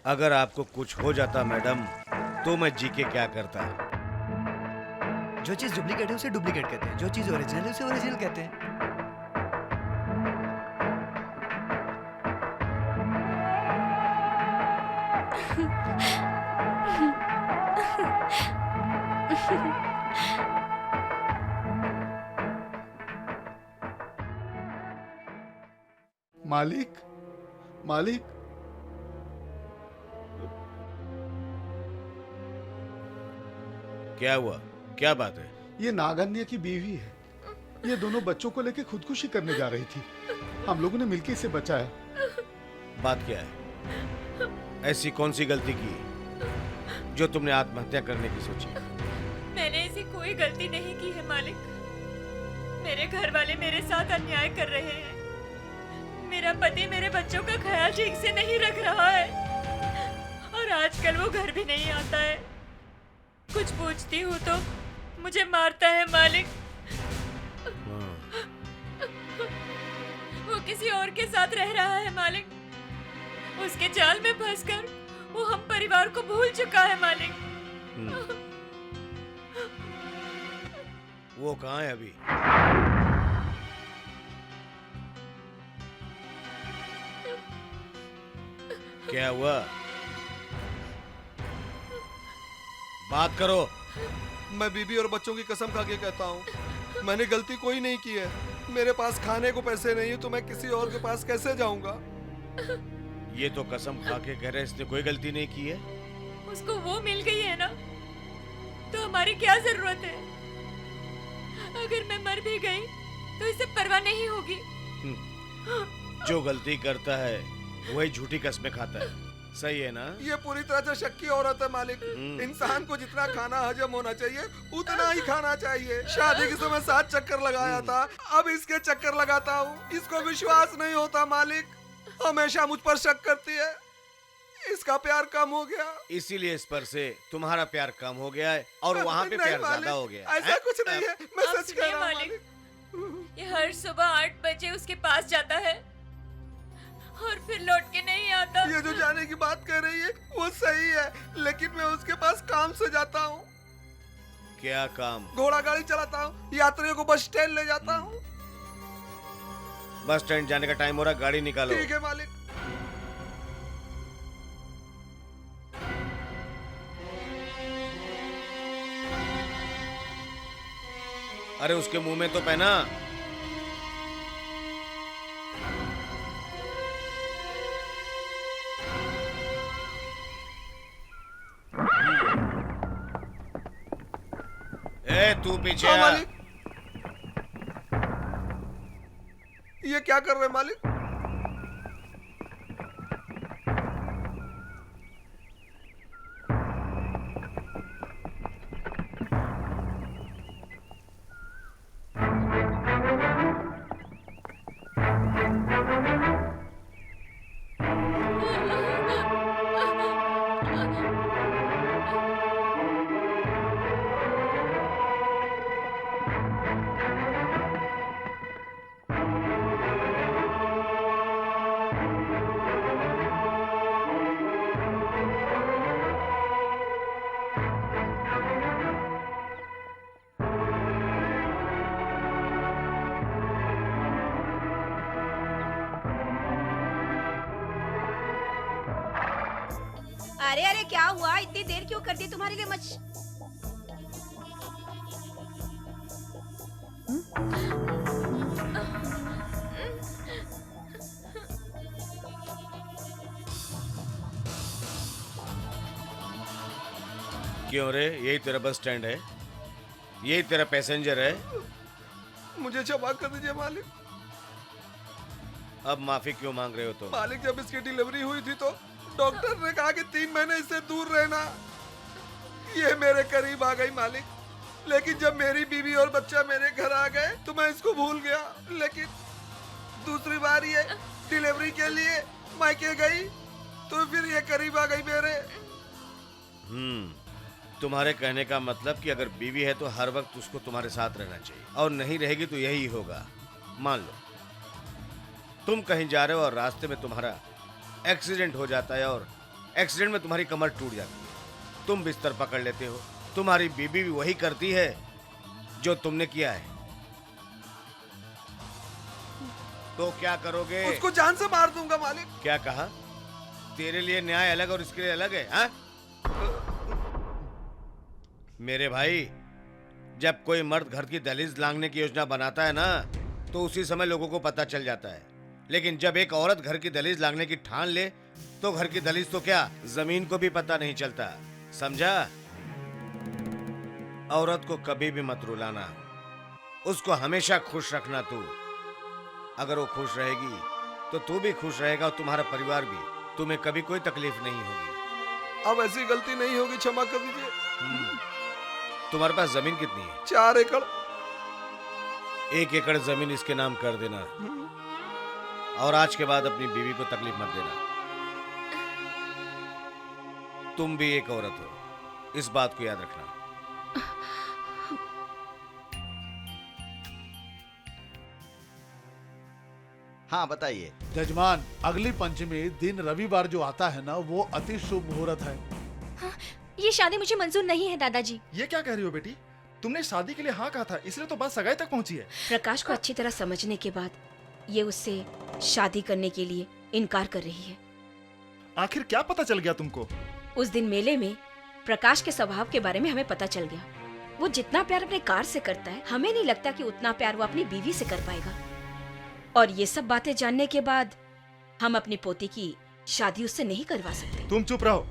[SPEAKER 12] अगर आपको कुछ हो जाता मैडम तो मैं जी के क्या करता।
[SPEAKER 9] जो चीज डुप्लीकेट है उसे डुप्लीकेट कहते हैं, जो चीज ओरिजिनल है उसे ओरिजिनल कहते हैं।
[SPEAKER 8] मालिक, मालिक,
[SPEAKER 12] क्या हुआ, क्या बात है?
[SPEAKER 8] ये नागन्य की बीवी है। ये दोनों बच्चों को लेके खुदकुशी करने जा रही थी। हम लोगों ने मिलकर इसे बचाया।
[SPEAKER 12] बात क्या है? ऐसी कौन सी गलती की जो तुमने आत्महत्या करने की सोची?
[SPEAKER 6] मैंने ऐसी कोई गलती नहीं की है मालिक। मेरे घर वाले मेरे साथ अन्याय कर रहे हैं। मेरा पति मेरे बच्चों का ख्याल ठीक से नहीं रख रहा है और आजकल वो घर भी नहीं आता है। कुछ पूछती हूँ तो मुझे मारता है मालिक। वो किसी और के साथ रह रहा है मालिक। उसके जाल में फंसकर वो हम परिवार को भूल चुका है मालिक।
[SPEAKER 12] वो कहाँ है अभी? क्या हुआ? बात करो।
[SPEAKER 10] मैं बीबी और बच्चों की कसम खा के कहता हूँ, मैंने गलती कोई नहीं की है। मेरे पास खाने को पैसे नहीं है तो मैं किसी और के पास कैसे जाऊंगा?
[SPEAKER 12] ये तो कसम खा के कह रहे इसने कोई गलती नहीं की है।
[SPEAKER 6] उसको वो मिल गई है ना, तो हमारी क्या जरूरत है? अगर मैं मर भी गई तो इसे परवाह नहीं होगी।
[SPEAKER 12] जो गलती करता है वही झूठी कस्में खाता है, सही है ना?
[SPEAKER 10] ये पूरी तरह से शक की औरत है मालिक। इंसान को जितना खाना हजम होना चाहिए उतना ही खाना चाहिए। शादी के समय 7 चक्कर लगाया था, अब इसके चक्कर लगाता हूँ। इसको विश्वास नहीं होता मालिक, हमेशा मुझ पर शक करती है। इसका प्यार कम हो गया,
[SPEAKER 12] इसीलिए इस पर से तुम्हारा प्यार कम हो गया है और वहाँ पे प्यार ज्यादा हो गया।
[SPEAKER 10] ऐसा कुछ नहीं है, मैं
[SPEAKER 6] आप
[SPEAKER 10] सच कह
[SPEAKER 6] सुनिए
[SPEAKER 10] रहा हूँ
[SPEAKER 6] मालिक। ये हर सुबह 8 बजे उसके पास जाता है और फिर लौट के नहीं आता।
[SPEAKER 10] ये जो जाने की बात कर रही है वो सही है, लेकिन मैं उसके पास काम से जाता हूँ।
[SPEAKER 12] क्या काम?
[SPEAKER 10] घोड़ा गाड़ी चलाता हूँ, यात्रियों को बस स्टैंड ले जाता हूँ।
[SPEAKER 12] बस स्टैंड जाने का टाइम हो रहा, गाड़ी निकालो।
[SPEAKER 10] ठीक है मालिक।
[SPEAKER 12] अरे उसके मुंह में तो पहना। ए तू पीछे आ।
[SPEAKER 10] मालिक, ये क्या कर रहे हैं मालिक?
[SPEAKER 11] अरे अरे क्या हुआ? इतनी देर क्यों कर दी? तुम्हारे लिए मच
[SPEAKER 12] क्यों रे? यही तेरा बस स्टैंड है? यही तेरा पैसेंजर है?
[SPEAKER 10] मुझे क्षमा कर दीजिए मालिक।
[SPEAKER 12] अब माफी क्यों मांग रहे हो तुम?
[SPEAKER 10] मालिक, जब इसकी डिलीवरी हुई थी तो डॉक्टर ने कहा कि 3 महीने इससे दूर रहना। ये मेरे करीब आ गई मालिक, लेकिन जब मेरी बीवी और बच्चा मेरे घर आ गए तो मैं इसको भूल गया। लेकिन दूसरी बार ये डिलीवरी के लिए मायके गई तो फिर ये करीब आ गई मेरे।
[SPEAKER 12] तुम्हारे कहने का मतलब कि अगर बीवी है तो हर वक्त उसको तुम्हारे साथ रहना चाहिए, और नहीं रहेगी तो यही होगा। मान लो तुम कहीं जा रहे हो और रास्ते में तुम्हारा एक्सीडेंट हो जाता है और एक्सीडेंट में तुम्हारी कमर टूट जाती है, तुम बिस्तर पकड़ लेते हो। तुम्हारी बीबी भी वही करती है जो तुमने किया है। तो क्या करोगे?
[SPEAKER 10] उसको जान से मार दूंगा मालिक।
[SPEAKER 12] क्या कहा? तेरे लिए न्याय अलग और इसके लिए अलग है, हाँ? मेरे भाई, जब कोई मर्द घर की दहलीज लांघने की योजना बनाता है ना, तो उसी समय लोगों को पता चल जाता है। लेकिन जब एक औरत घर की दहलीज लांघने की ठान ले, तो घर की दहलीज तो क्या, जमीन को भी पता नहीं चलता। समझा? औरत को कभी भी मत रुलाना, उसको हमेशा खुश रखना। तू अगर वो खुश रहेगी तो तू भी खुश रहेगा और तुम्हारा परिवार भी। तुम्हें कभी कोई तकलीफ नहीं होगी।
[SPEAKER 10] अब ऐसी गलती नहीं होगी, क्षमा कर दीजिए।
[SPEAKER 12] तुम्हारे पास जमीन कितनी है?
[SPEAKER 10] 4 एकड़।
[SPEAKER 12] 1 एकड़ जमीन इसके नाम कर देना, और आज के बाद अपनी बीवी को तकलीफ मत देना। तुम भी एक औरत हो, इस बात को याद रखना।
[SPEAKER 7] हाँ बताइए।
[SPEAKER 1] जजमान, अगली पंचमी दिन रविवार जो आता है ना, वो अति शुभ मुहूर्त है।
[SPEAKER 13] ये शादी मुझे मंजूर नहीं है दादाजी।
[SPEAKER 14] ये क्या कह रही हो बेटी? तुमने शादी के लिए हाँ कहा था, इसलिए तो बात सगाई तक पहुंची है।
[SPEAKER 11] प्रकाश को अच्छी तरह समझने के बाद ये उससे शादी करने के लिए इनकार कर रही है।
[SPEAKER 14] आखिर क्या पता चल गया तुमको?
[SPEAKER 11] उस दिन मेले में प्रकाश के स्वभाव के बारे में हमें पता चल गया। वो जितना प्यार अपने कार से करता है, हमें नहीं लगता कि उतना प्यार वो अपनी बीवी से कर पाएगा। और ये सब बातें जानने के बाद हम अपनी पोती की शादी उससे नहीं करवा सकते।
[SPEAKER 14] तुम चुप रहो।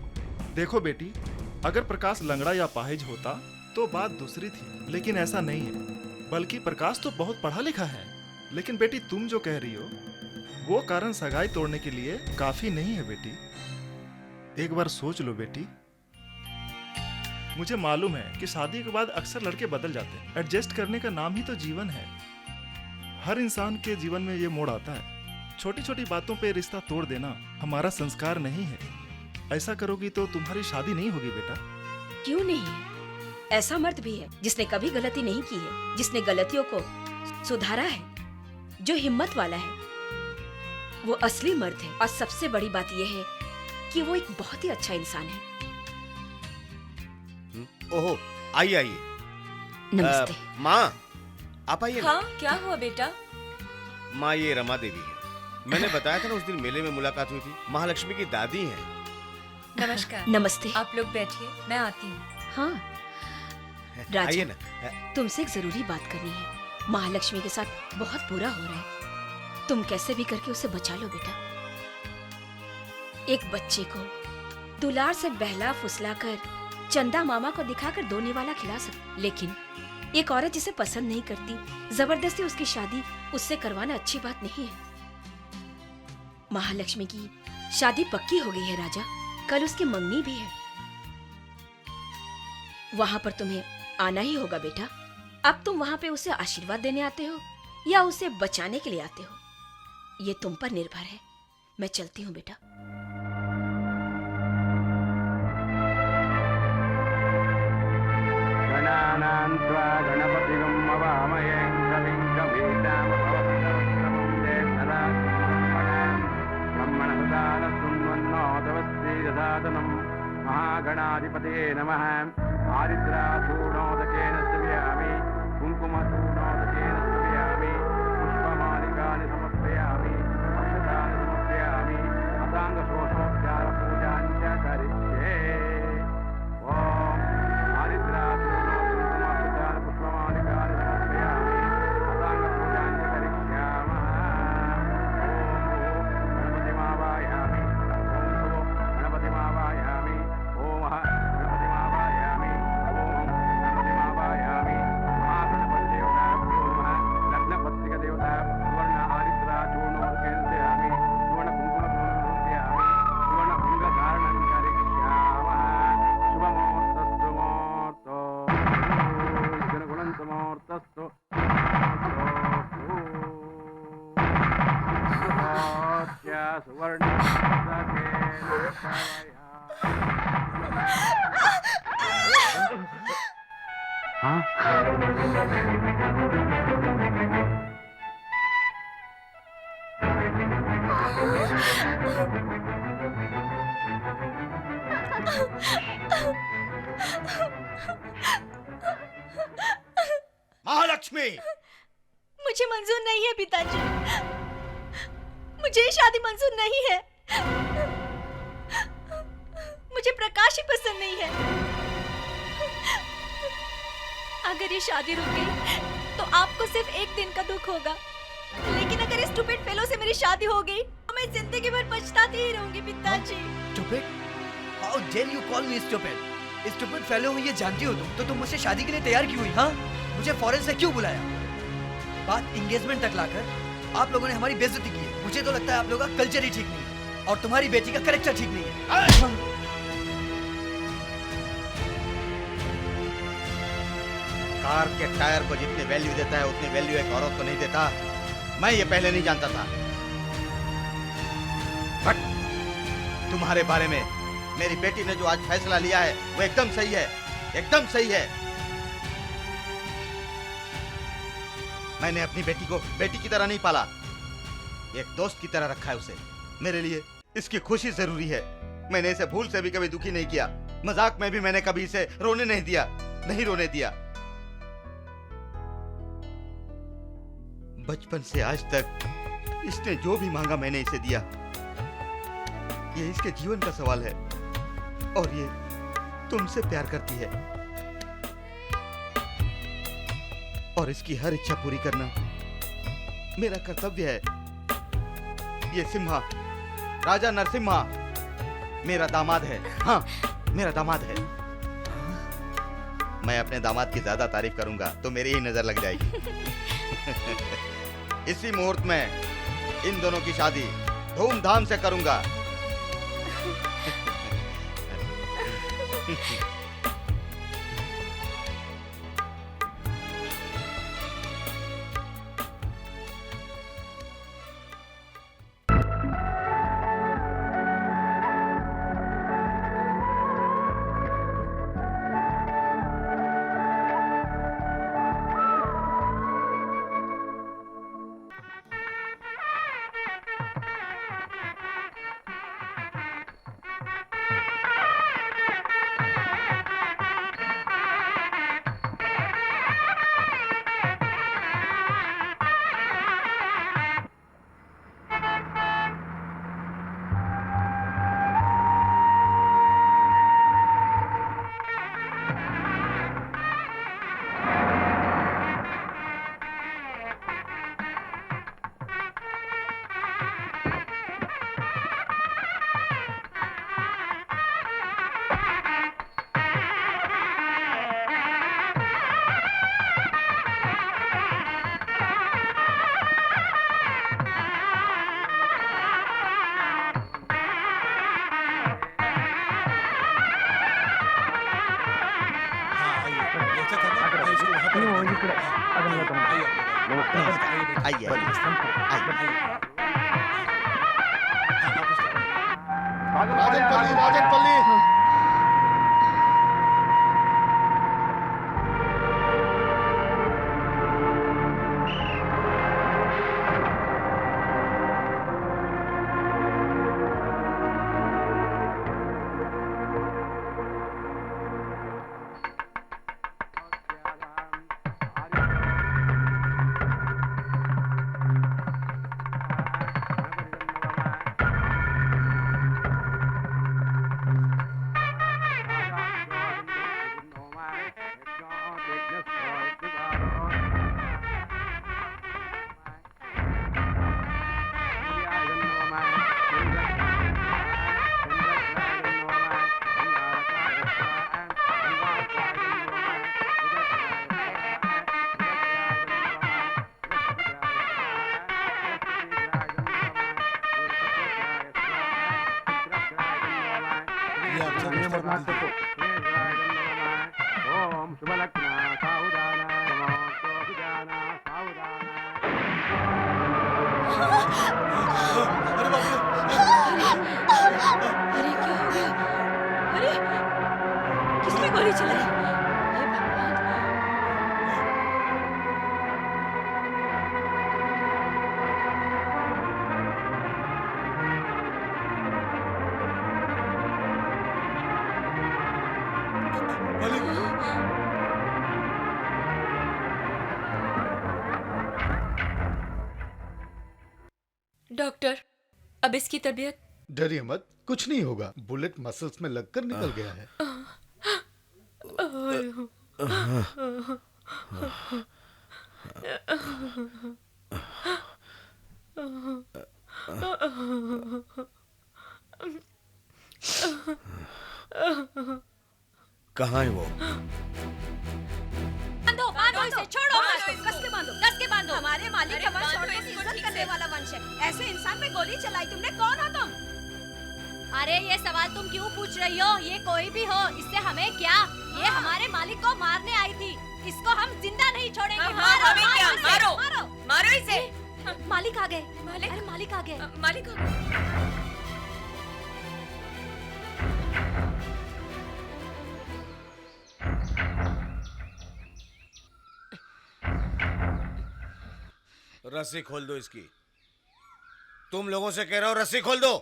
[SPEAKER 14] देखो बेटी, अगर प्रकाश लंगड़ा या पाहिज होता तो बात दूसरी थी, लेकिन ऐसा नहीं है। बल्कि प्रकाश तो बहुत पढ़ा लिखा है। लेकिन बेटी, तुम जो कह रही हो वो कारण सगाई तोड़ने के लिए काफी नहीं है बेटी। एक बार सोच लो बेटी। मुझे मालूम है कि शादी के बाद अक्सर लड़के बदल जाते हैं। एडजस्ट करने का नाम ही तो जीवन है। हर इंसान के जीवन में ये मोड़ आता है। छोटी छोटी बातों पे रिश्ता तोड़ देना हमारा संस्कार नहीं है। ऐसा करोगी तो तुम्हारी शादी नहीं होगी बेटा।
[SPEAKER 11] क्यों नहीं है? ऐसा मर्द भी है जिसने कभी गलती नहीं की है, जिसने गलतियों को सुधारा है, जो हिम्मत वाला है। वो असली मर्द है। और सबसे बड़ी बात यह है कि वो एक बहुत ही अच्छा इंसान है।
[SPEAKER 12] ओहो, आइए आइए।
[SPEAKER 11] नमस्ते।
[SPEAKER 12] माँ, आप आइए।
[SPEAKER 6] हाँ, क्या हुआ बेटा?
[SPEAKER 12] माँ, ये रमा देवी है। मैंने बताया था ना उस दिन मेले में मुलाकात हुई थी। महालक्ष्मी की दादी हैं।
[SPEAKER 6] नमस्कार।
[SPEAKER 11] नमस्ते।
[SPEAKER 6] आप लोग बैठिए, मैं आती हूँ।
[SPEAKER 11] हाँ
[SPEAKER 12] आइए
[SPEAKER 11] राजा,
[SPEAKER 12] ना।
[SPEAKER 11] तुमसे एक जरूरी बात करनी है। महालक्ष्मी के साथ बहुत बुरा हो रहा है। तुम कैसे भी करके उसे बचा लो बेटा। एक बच्चे को दुलार से बहला फुसला कर, चंदा मामा को दिखाकर 2 निवाला खिला सकते, लेकिन एक औरत जिसे पसंद नहीं करती, जबरदस्ती उसकी शादी उससे करवाना अच्छी बात नहीं है। महालक्ष्मी की शादी पक्की हो गई है राजा। कल उसकी मंगनी भी है। वहां पर तुम्हें आना ही होगा बेटा। अब तुम वहां पे उसे आशीर्वाद देने आते हो या उसे बचाने के लिए आते हो, ये तुम पर निर्भर है। मैं चलती हूँ बेटा।
[SPEAKER 15] महागणाधिपते नमः। आदिद्राचूर्णोदकेन स्तव्यामि, कुङ्कुमचूर्णोदकेन स्तव्यामि, पुष्पमालिकानि समर्पयामि, अक्षतानि समर्पयामि, असाङ्गशोषोपचारपूजाञ्च करिष्ये। ॐ आदिद्राचूर्णोदकेन पुष्पमालिकानि समर्पयामि, असाङ्गपूजाञ्च करिष्यामः। गणपतिमावाहयामि। गणपतिमावाहयामि। ओम गणपतिमावाहयामि। ओम गणपतिमावाहयामि। महागणपतिदेवताभ्यो नमः। लग्नपत्रिकदेवता सुवर्ण आदित्राचूर्णोदकेन स्तयामि, सुवर्णकुङ्कुमचूर्णोदयामि, सुवर्णकुण्डधारणं करिष्यामः। शुभमुहूर्तस्तु मुहूर्तो गुणगुणन्तमुहूर्तस्तु सुवर्ण
[SPEAKER 12] महालक्ष्मी,
[SPEAKER 13] मुझे मंजूर नहीं है पिताजी, मुझे ये शादी मंजूर नहीं है। मुझे प्रकाश ही पसंद नहीं है। अगर ये शादी रुक गई तो आपको सिर्फ एक दिन का दुख होगा, लेकिन अगर इस स्टूपिड फेलो से मेरी शादी हो गई तो मैं जिंदगी भर पछताती ही रहूंगी पिताजी।
[SPEAKER 9] Stupid? How dare you call me stupid? Stupid fellow हूँ ये जानती हो तुम, तो तुम मुझसे शादी के लिए तैयार क्यों हुई? हाँ, मुझे फॉरेन से क्यों बुलाया? बात एंगेजमेंट तक लाकर आप लोगों ने हमारी बेइज्जती की है। मुझे तो लगता है आप लोगों का कल्चर ही ठीक नहीं है और तुम्हारी बेटी का कैरेक्टर ठीक नहीं है।
[SPEAKER 7] कार के टायर को जितनी वैल्यू देता है उतनी वैल्यू एक औरत को नहीं देता। मैं ये पहले नहीं जानता था, बट तुम्हारे बारे में मेरी बेटी ने जो आज फैसला लिया है वो एकदम सही है, एकदम सही है। मैंने अपनी बेटी को बेटी की तरह नहीं पाला, एक दोस्त की तरह रखा है उसे। मेरे लिए इसकी खुशी जरूरी है। मैंने इसे भूल से भी कभी दुखी नहीं किया, मजाक में भी मैंने कभी इसे रोने नहीं दिया, नहीं रोने दिया। बचपन से आज तक इसने जो भी मांगा मैंने इसे दिया। ये इसके जीवन का सवाल है और ये तुमसे प्यार करती है और इसकी हर इच्छा पूरी करना मेरा कर्तव्य है। ये सिम्हा, राजा नरसिम्हा मेरा दामाद है। हाँ, मेरा दामाद है। मैं अपने दामाद की ज्यादा तारीफ करूंगा तो मेरी ही नजर लग जाएगी। इसी मुहूर्त में इन दोनों की शादी धूमधाम से करूंगा।
[SPEAKER 15] ओम शुभलग्ना सावधाना सावधाना
[SPEAKER 11] अरे क्या हो गया? अरे किसने गोली चलाई? हे भगवान!
[SPEAKER 6] डॉक्टर, अब इसकी तबीयत?
[SPEAKER 8] डरिए मत, कुछ नहीं होगा। बुलेट मसल्स में लगकर निकल गया है।
[SPEAKER 12] कहाँ है वो?
[SPEAKER 11] बांधो बांधो इसे, छोड़ो मत, कस के बांधो। हमारे मालिक का वंश औरतों की इज्जत करने वाला वंश है। ऐसे इंसान पे गोली चलाई तुमने, कौन हो तुम?
[SPEAKER 13] अरे ये सवाल तुम क्यों पूछ रही हो? ये कोई भी हो, इससे हमें क्या? ये हमारे मालिक को मारने आई थी। इसको हम जिंदा नहीं छोड़ेंगे।
[SPEAKER 6] मारो इसे।
[SPEAKER 13] मालिक आ गए। अरे मालिक आ गए।
[SPEAKER 6] मालिक आ गए।
[SPEAKER 12] रस्सी खोल दो इसकी। तुम लोगों से कह रहा हूं, रस्सी खोल दो।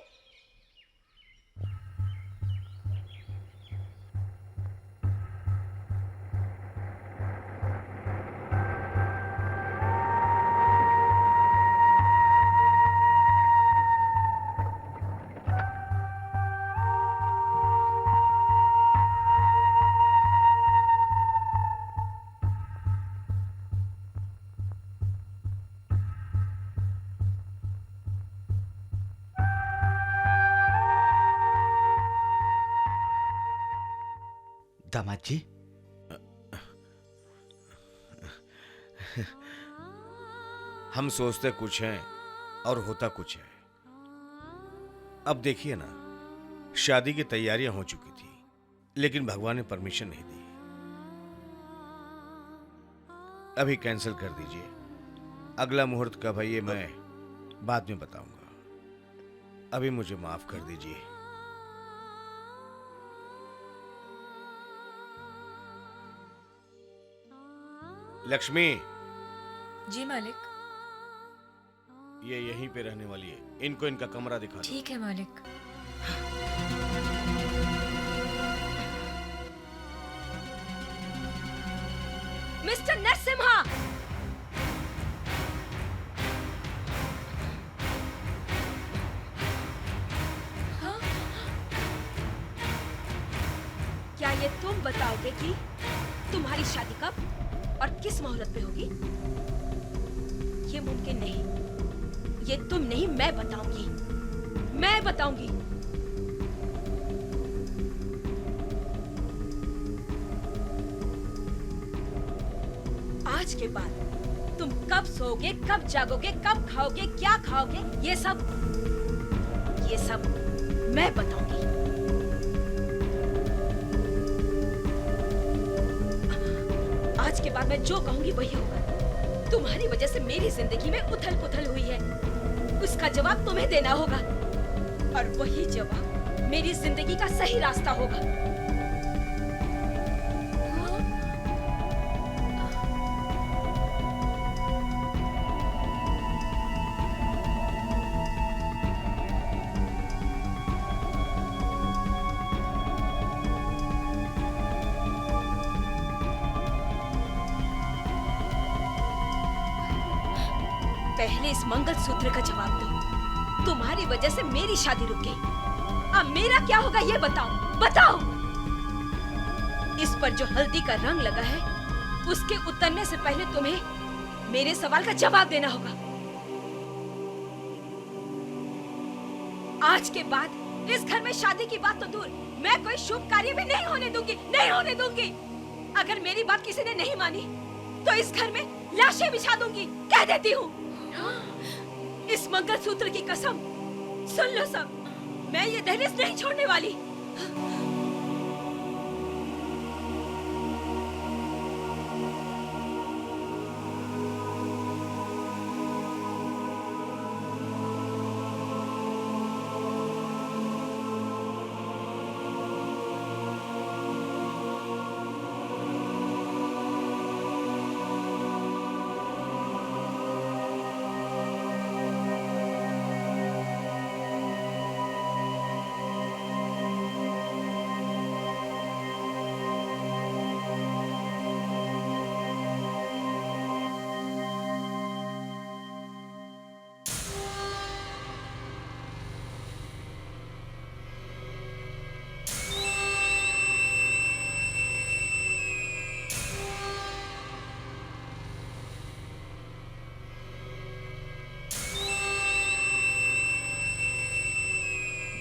[SPEAKER 7] दामाद जी,
[SPEAKER 12] हम सोचते कुछ हैं और होता कुछ है। अब देखिए ना, शादी की तैयारियां हो चुकी थी, लेकिन भगवान ने परमिशन नहीं दी। अभी कैंसिल कर दीजिए। अगला मुहूर्त कब है ये मैं बाद में बताऊंगा। अभी मुझे माफ कर दीजिए। लक्ष्मी।
[SPEAKER 6] जी मालिक।
[SPEAKER 12] ये यहीं पे रहने वाली है, इनको इनका कमरा दिखा दो।
[SPEAKER 6] ठीक है मालिक।
[SPEAKER 11] मिस्टर नरसिम्हा, क्या ये तुम बताओगे कि तुम्हारी शादी कब और किस मुहूर्त पे होगी? ये मुमकिन नहीं। ये तुम नहीं, मैं बताऊंगी। मैं बताऊंगी। आज के बाद तुम कब सोओगे, कब जागोगे, कब खाओगे, क्या खाओगे, ये सब मैं बताऊंगी। आज के बाद मैं जो कहूंगी वही होगा। तुम्हारी वजह से मेरी जिंदगी में उथल पुथल हुई है, उसका जवाब तुम्हें देना होगा, और वही जवाब मेरी जिंदगी का सही रास्ता होगा। पहले इस मंगलसूत्र का जवाब दो। तुम्हारी वजह से मेरी शादी रुक गई, अब मेरा क्या होगा ये बताओ, बताओ। इस पर जो हल्दी का रंग लगा है, उसके उतरने से पहले तुम्हें मेरे सवाल का जवाब देना होगा। आज के बाद इस घर में शादी की बात तो दूर, मैं कोई शुभ कार्य भी नहीं होने दूंगी, नहीं होने दूंगी। अगर मेरी बात किसी ने नहीं मानी तो इस घर में लाशें बिछा दूंगी, कह देती हूँ। इस मंगलसूत्र की कसम, सुन लो सब, मैं ये दहलीज नहीं छोड़ने वाली।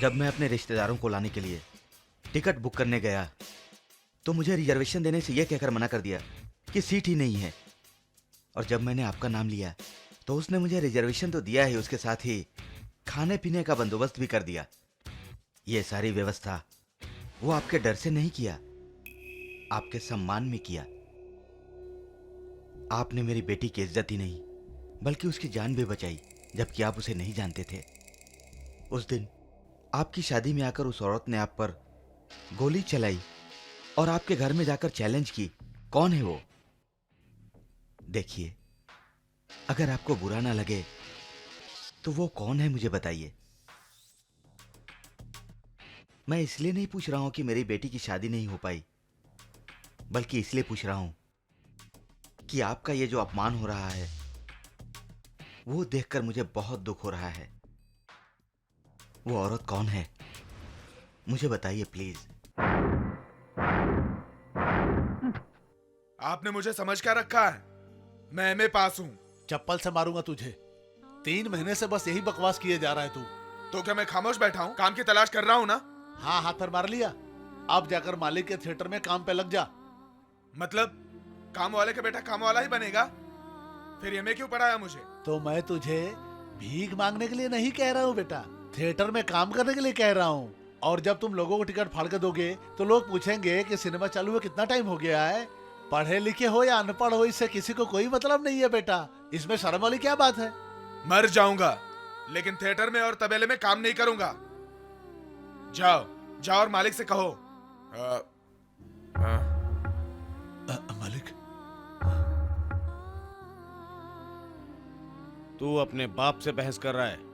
[SPEAKER 7] जब मैं अपने रिश्तेदारों को लाने के लिए टिकट बुक करने गया तो मुझे रिजर्वेशन देने से यह कहकर मना कर दिया कि सीट ही नहीं है। और जब मैंने आपका नाम लिया तो उसने मुझे रिजर्वेशन तो दिया ही, उसके साथ ही खाने पीने का बंदोबस्त भी कर दिया। ये सारी व्यवस्था वो आपके डर से नहीं किया, आपके सम्मान में किया। आपने मेरी बेटी की इज्जत ही नहीं बल्कि उसकी जान भी बचाई, जबकि आप उसे नहीं जानते थे। उस दिन आपकी शादी में आकर उस औरत ने आप पर गोली चलाई और आपके घर में जाकर चैलेंज की, कौन है वो? देखिए, अगर आपको बुरा ना लगे तो वो कौन है मुझे बताइए। मैं इसलिए नहीं पूछ रहा हूं कि मेरी बेटी की शादी नहीं हो पाई, बल्कि इसलिए पूछ रहा हूं कि आपका ये जो अपमान हो रहा है वो देखकर मुझे बहुत दुख हो रहा है। वो औरत कौन है मुझे बताइए प्लीज।
[SPEAKER 10] आपने मुझे समझ क्या रखा है? मैं एमए पास हूँ।
[SPEAKER 1] चप्पल से मारूंगा तुझे। 3 महीने से बस यही बकवास किए जा रहा है तू।
[SPEAKER 10] तो क्या मैं खामोश बैठा हूँ? काम की तलाश कर रहा हूँ ना।
[SPEAKER 1] हाँ, हाथ पर मार लिया। अब जाकर मालिक के थिएटर में काम पे लग जा।
[SPEAKER 10] मतलब काम वाले का बेटा काम वाला ही बनेगा? फिर एमए क्यों पढ़ाया मुझे?
[SPEAKER 1] तो मैं तुझे भीख मांगने के लिए नहीं कह रहा हूँ बेटा, थिएटर में काम करने के लिए कह रहा हूँ। और जब तुम लोगों को टिकट फाड़ के दोगे तो लोग पूछेंगे कि सिनेमा चालू हुए कितना टाइम हो गया है। पढ़े लिखे हो या अनपढ़ हो, इससे किसी को कोई मतलब नहीं है बेटा। इसमें शर्म वाली क्या बात है?
[SPEAKER 10] मर जाऊंगा लेकिन थिएटर में और तबेले में काम नहीं करूंगा। जाओ जाओ और मालिक से कहो।
[SPEAKER 1] मालिक,
[SPEAKER 12] तू अपने बाप से बहस कर रहा है।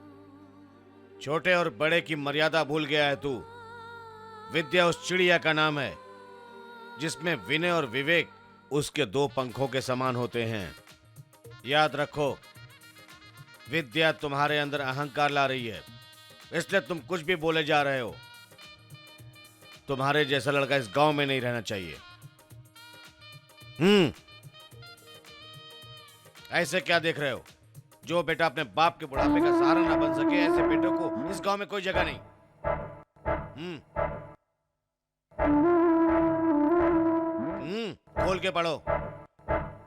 [SPEAKER 12] छोटे और बड़े की मर्यादा भूल गया है तू। विद्या उस चिड़िया का नाम है जिसमें विनय और विवेक उसके 2 पंखों के समान होते हैं। याद रखो, विद्या तुम्हारे अंदर अहंकार ला रही है, इसलिए तुम कुछ भी बोले जा रहे हो। तुम्हारे जैसा लड़का इस गांव में नहीं रहना चाहिए। ऐसे क्या देख रहे हो? जो बेटा अपने बाप के बुढ़ापे का सहारा ना बन सके, ऐसे बेटों को इस गांव में कोई जगह नहीं। खोल के पढ़ो।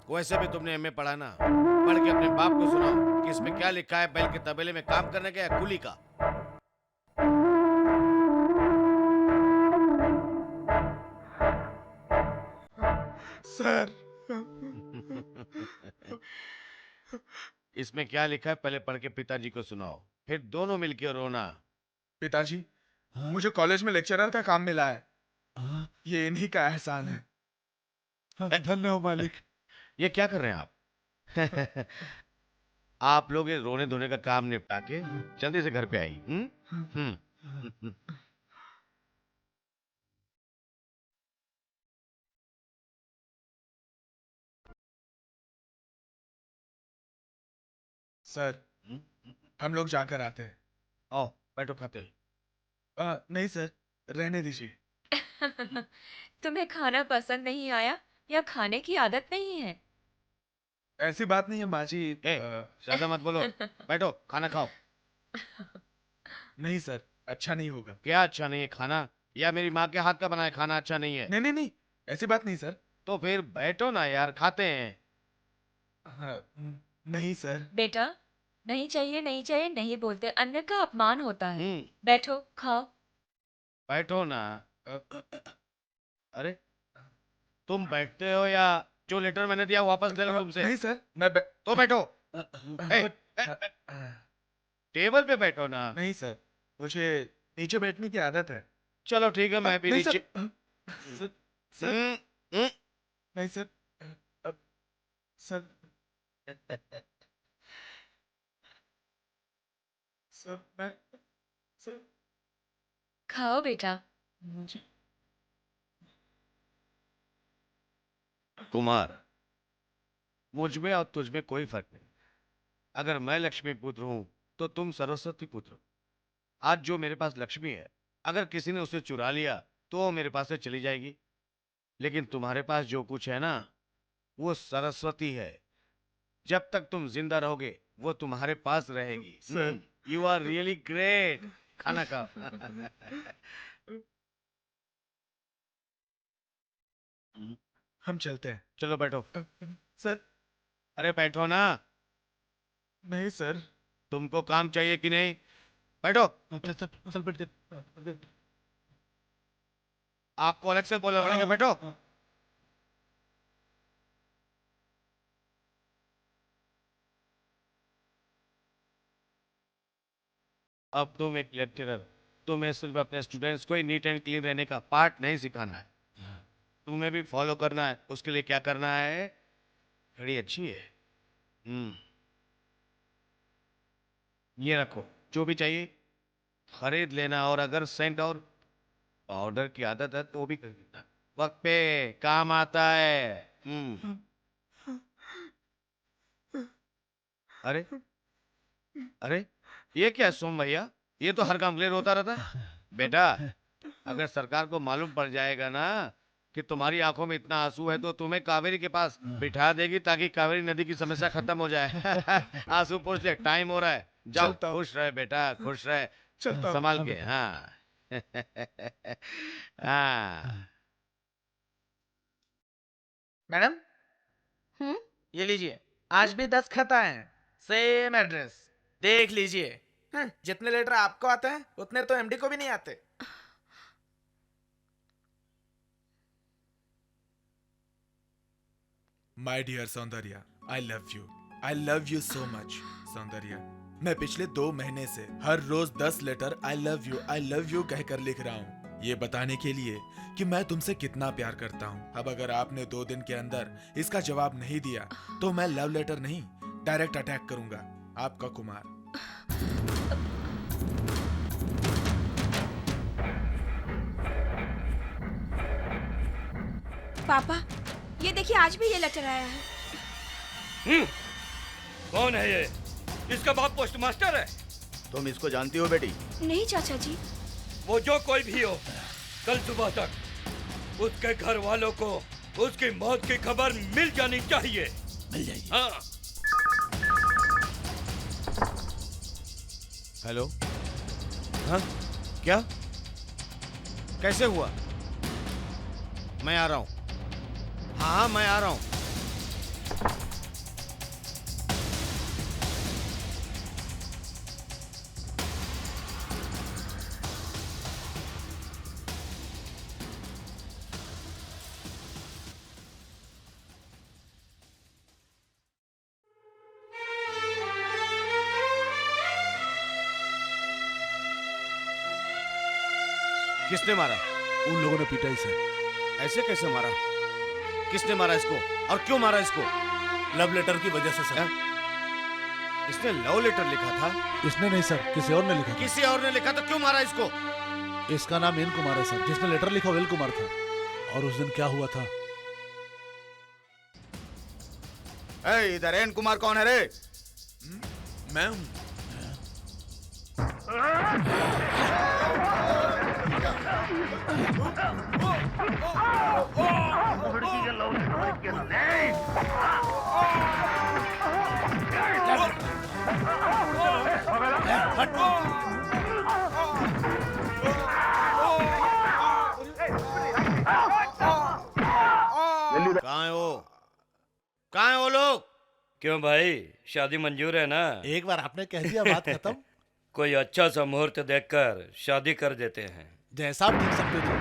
[SPEAKER 12] वैसे भी तुमने एमए पढ़ा ना, पढ़ के अपने बाप को सुनाओ कि इसमें क्या लिखा है, बैल के तबेले में काम करने का या कुली का।
[SPEAKER 10] सर
[SPEAKER 12] इसमें क्या लिखा है पहले पढ़ के पिताजी को सुनाओ, फिर दोनों मिलकर रोना।
[SPEAKER 10] पिताजी, मुझे कॉलेज में लेक्चरर का काम मिला है। ये इन्हीं का एहसान है।
[SPEAKER 1] धन्य हो मालिक।
[SPEAKER 12] ये क्या कर रहे हैं आप? आप लोग ये रोने धोने का काम निपटा के जल्दी से घर पे आई।
[SPEAKER 10] सर, हम लोग जाकर आते हैं।
[SPEAKER 12] आओ बैठो, खाते हैं।
[SPEAKER 10] नहीं सर, रहने दीजिए।
[SPEAKER 6] तुम्हें खाना पसंद नहीं आया या खाने की आदत नहीं है?
[SPEAKER 10] ऐसी बात नहीं है माँ जी।
[SPEAKER 12] ज्यादा मत बोलो, बैठो खाना खाओ।
[SPEAKER 10] नहीं सर, अच्छा नहीं होगा।
[SPEAKER 12] क्या अच्छा नहीं है? खाना या मेरी माँ के हाथ का बनाया खाना अच्छा नहीं है?
[SPEAKER 10] नहीं नहीं नहीं, ऐसी बात नहीं सर।
[SPEAKER 12] तो फिर बैठो ना यार, खाते हैं।
[SPEAKER 10] नहीं सर।
[SPEAKER 6] बेटा, नहीं चाहिए नहीं चाहिए नहीं बोलते, अन्य का अपमान होता है। बैठो खाओ।
[SPEAKER 12] बैठो ना। अरे तुम बैठते हो या जो लेटर मैंने दिया वापस ले लो तुमसे?
[SPEAKER 10] नहीं सर, मैं
[SPEAKER 12] तो बैठो। टेबल पे बैठो ना।
[SPEAKER 10] नहीं सर, मुझे नीचे बैठने की आदत है।
[SPEAKER 12] चलो ठीक है, मैं भी
[SPEAKER 10] नहीं
[SPEAKER 12] नीचे।
[SPEAKER 10] सर, नहीं सर, सर, सर, मैं सर।
[SPEAKER 6] खाओ बेटा।
[SPEAKER 12] कुमार, मुझ में और तुझ में कोई फर्क नहीं। अगर मैं लक्ष्मी पुत्र हूं तो तुम सरस्वती पुत्र हो। आज जो मेरे पास लक्ष्मी है, अगर किसी ने उसे चुरा लिया तो वो मेरे पास से चली जाएगी, लेकिन तुम्हारे पास जो कुछ है ना, वो सरस्वती है। जब तक तुम जिंदा रहोगे वो तुम्हारे पास रहेगी। You are really great. खाना खाओ।
[SPEAKER 14] हम चलते हैं।
[SPEAKER 12] चलो बैठो।
[SPEAKER 14] सर।
[SPEAKER 12] अरे बैठो ना।
[SPEAKER 14] नहीं सर।
[SPEAKER 12] तुमको काम चाहिए कि नहीं? बैठो। आपको अलग से बोला पड़ेगा, बैठो। अब तुम एक लेक्चरर, तुम्हें सिर्फ अपने स्टूडेंट्स को ही नीट एंड क्लीन रहने का पार्ट नहीं सिखाना है, तुम्हें भी फॉलो करना है। उसके लिए क्या करना है? घड़ी अच्छी है। ये रखो, जो भी चाहिए खरीद लेना, और अगर सेंट और पाउडर की आदत है तो भी कर देना, वक्त पे काम आता है। अरे अरे ये क्या सोम भैया, ये तो हर काम क्लियर होता रहता है। बेटा, अगर सरकार को मालूम पड़ जाएगा ना कि तुम्हारी आंखों में इतना आंसू है तो तुम्हें कावेरी के पास बिठा देगी, ताकि कावेरी नदी की समस्या खत्म हो जाए। आंसू पोंछ ले, टाइम हो रहा है। जाओ, खुश रहे बेटा, खुश रहे, संभाल के। हाँ। हाँ।
[SPEAKER 16] मैडम, ये लीजिए, आज भी 10 खत आए हैं, सेम एड्रेस, देख लीजिए। जितने लेटर आपको आते हैं उतने तो एमडी को भी नहीं आते।
[SPEAKER 17] My dear Soundarya, I love you so much. Soundarya, मैं पिछले 2 महीने से हर रोज 10 लेटर आई लव यू कहकर लिख रहा हूँ, ये बताने के लिए कि मैं तुमसे कितना प्यार करता हूँ। अब अगर आपने 2 दिन के अंदर इसका जवाब नहीं दिया तो मैं लव लेटर नहीं, डायरेक्ट अटैक करूंगा। आपका कुमार।
[SPEAKER 11] पापा, ये देखिए, आज भी ये लेटर आया है।
[SPEAKER 2] कौन है ये? इसका बाप पोस्ट मास्टर है।
[SPEAKER 7] तुम इसको जानती हो बेटी?
[SPEAKER 11] नहीं चाचा जी।
[SPEAKER 2] वो जो कोई भी हो, कल सुबह तक उसके घर वालों को उसकी मौत की खबर मिल जानी चाहिए।
[SPEAKER 1] मिल जाएगी।
[SPEAKER 2] हाँ।
[SPEAKER 12] हेलो। हाँ, क्या? कैसे हुआ? मैं आ रहा हूँ। हाँ, मैं आ रहा हूँ। किसने मारा?
[SPEAKER 1] उन लोगों ने पीटा इसे।
[SPEAKER 12] ऐसे कैसे मारा? किसने मारा इसको और क्यों मारा इसको?
[SPEAKER 1] लव लेटर की वजह से सर।
[SPEAKER 12] इसने लव लेटर लिखा था?
[SPEAKER 1] इसने नहीं सर, किसी और ने लिखा था।
[SPEAKER 12] किसी और ने लिखा तो क्यों मारा इसको?
[SPEAKER 1] इसका नाम एन कुमार है सर, जिसने लेटर लिखा वेल कुमार था। और उस दिन क्या हुआ था?
[SPEAKER 7] इधर एन कुमार कौन है रे?
[SPEAKER 17] मैं हूँ।
[SPEAKER 12] कहाँ है वो? कहाँ है वो लोग?
[SPEAKER 2] क्यों भाई, शादी मंजूर है ना?
[SPEAKER 1] एक बार आपने कह दिया बात खत्म।
[SPEAKER 2] कोई अच्छा सा मुहूर्त देखकर शादी कर देते हैं।
[SPEAKER 1] जैसा आप ठीक समझे थे।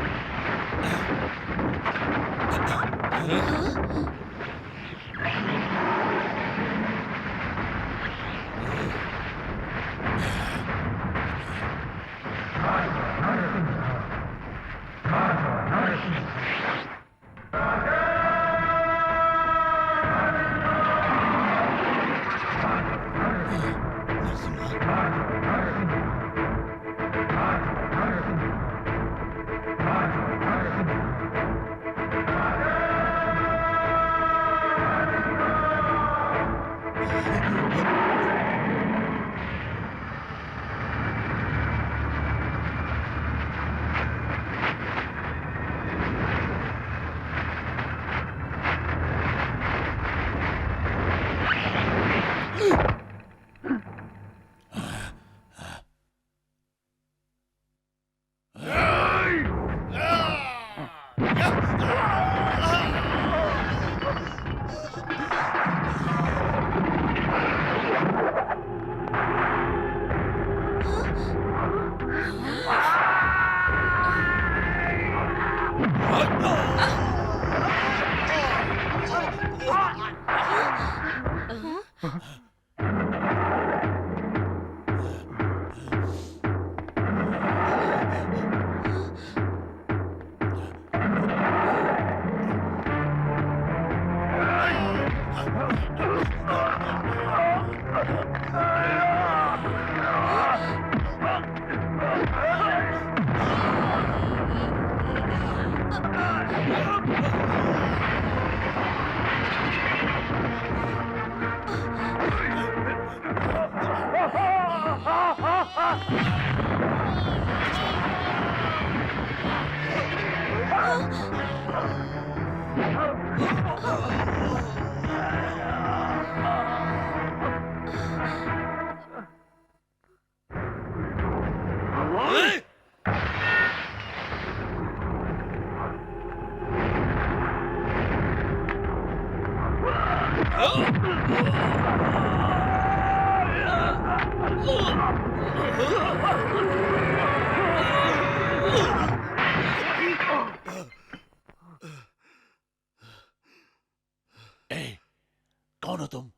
[SPEAKER 1] कौन हो तुम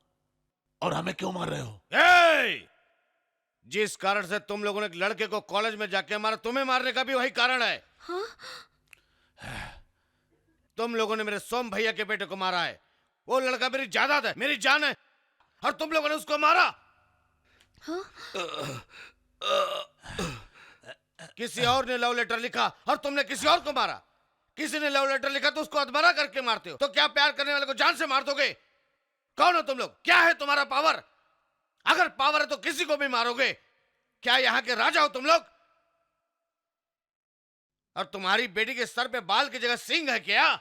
[SPEAKER 1] और हमें क्यों मार रहे हो?
[SPEAKER 12] ए! जिस कारण से तुम लोगों ने एक लड़के को कॉलेज में जाके मारा, तुम्हें मारने का भी वही कारण है।
[SPEAKER 11] हाँ?
[SPEAKER 12] तुम लोगों ने मेरे सोम भैया के बेटे को मारा है। वो लड़का मेरी जायदाद है, मेरी जान है, और तुम लोगों ने उसको मारा।
[SPEAKER 11] हाँ?
[SPEAKER 12] किसी और ने लव लेटर लिखा और तुमने किसी और को मारा। किसी ने लव लेटर लिखा तो उसको अधमरा करके मारते हो। तो क्या प्यार करने वाले को जान से मार दोगे? कौन हो तुम लोग? क्या है तुम्हारा पावर? अगर पावर है तो किसी को भी मारोगे। क्या यहाँ के राजा हो तुम लोग? और तुम्हारी बेटी के सर पे बाल की जगह सींग है क्या?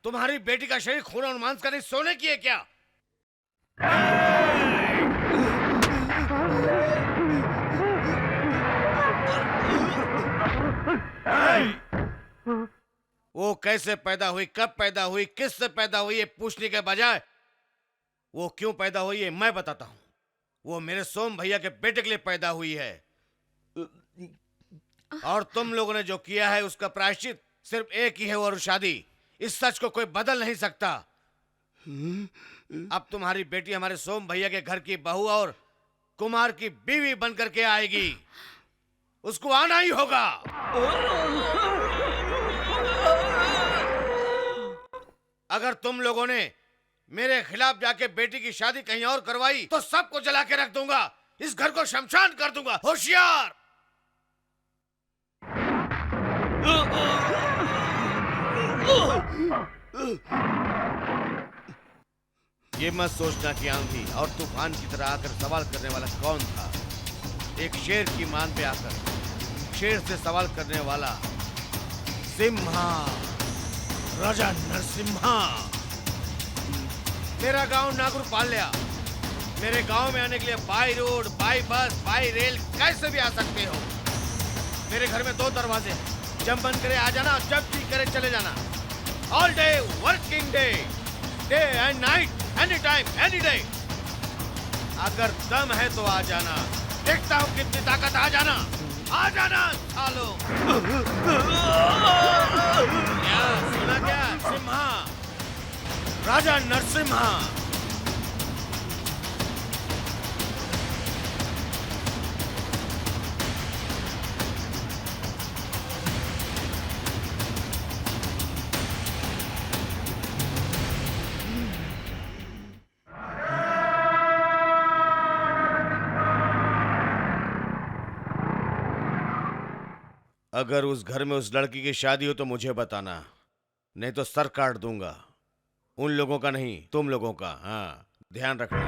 [SPEAKER 12] तुम्हारी बेटी का शरीर खून और मांस का नहीं, सोने की है क्या? वो कैसे पैदा हुई, कब पैदा हुई, किससे पैदा हुई, ये पूछने के बजाय वो क्यों पैदा हुई है मैं बताता हूं। वो मेरे सोम भैया के बेटे के लिए पैदा हुई है। और तुम लोगों ने जो किया है उसका प्रायश्चित सिर्फ एक ही है, वो शादी। इस सच को कोई बदल नहीं सकता। अब तुम्हारी बेटी हमारे सोम भैया के घर की बहू और कुमार की बीवी बनकर के आएगी। उसको आना ही होगा। अगर तुम लोगों ने मेरे खिलाफ जाके बेटी की शादी कहीं और करवाई तो सबको जला के रख दूंगा। इस घर को शमशान कर दूंगा। होशियार! ये मत सोचना कि आंधी और तूफान की तरह आकर सवाल करने वाला कौन था। एक शेर की मान पे आकर शेर से सवाल करने वाला सिम्हा, राजा नरसिम्हा। मेरा गांव नागुरपाल्या। मेरे गांव में आने के लिए by road, by bus, by rail कैसे भी आ सकते हो। मेरे घर में 2 दरवाजे हैं। जब मन करे आ जाना, जब जी करे चले जाना। All day working day, day and night, any time, any day. अगर दम है तो आ जाना। देखता हूँ कितनी ताकत। आ जाना, आ जाना सालो। क्या सुना क्या? सिम्हा, राजा नरसिम्हा। अगर उस घर में उस लड़की की शादी हो तो मुझे बताना, नहीं तो सर काट दूंगा। उन लोगों का नहीं, तुम लोगों का। हाँ, ध्यान रखना।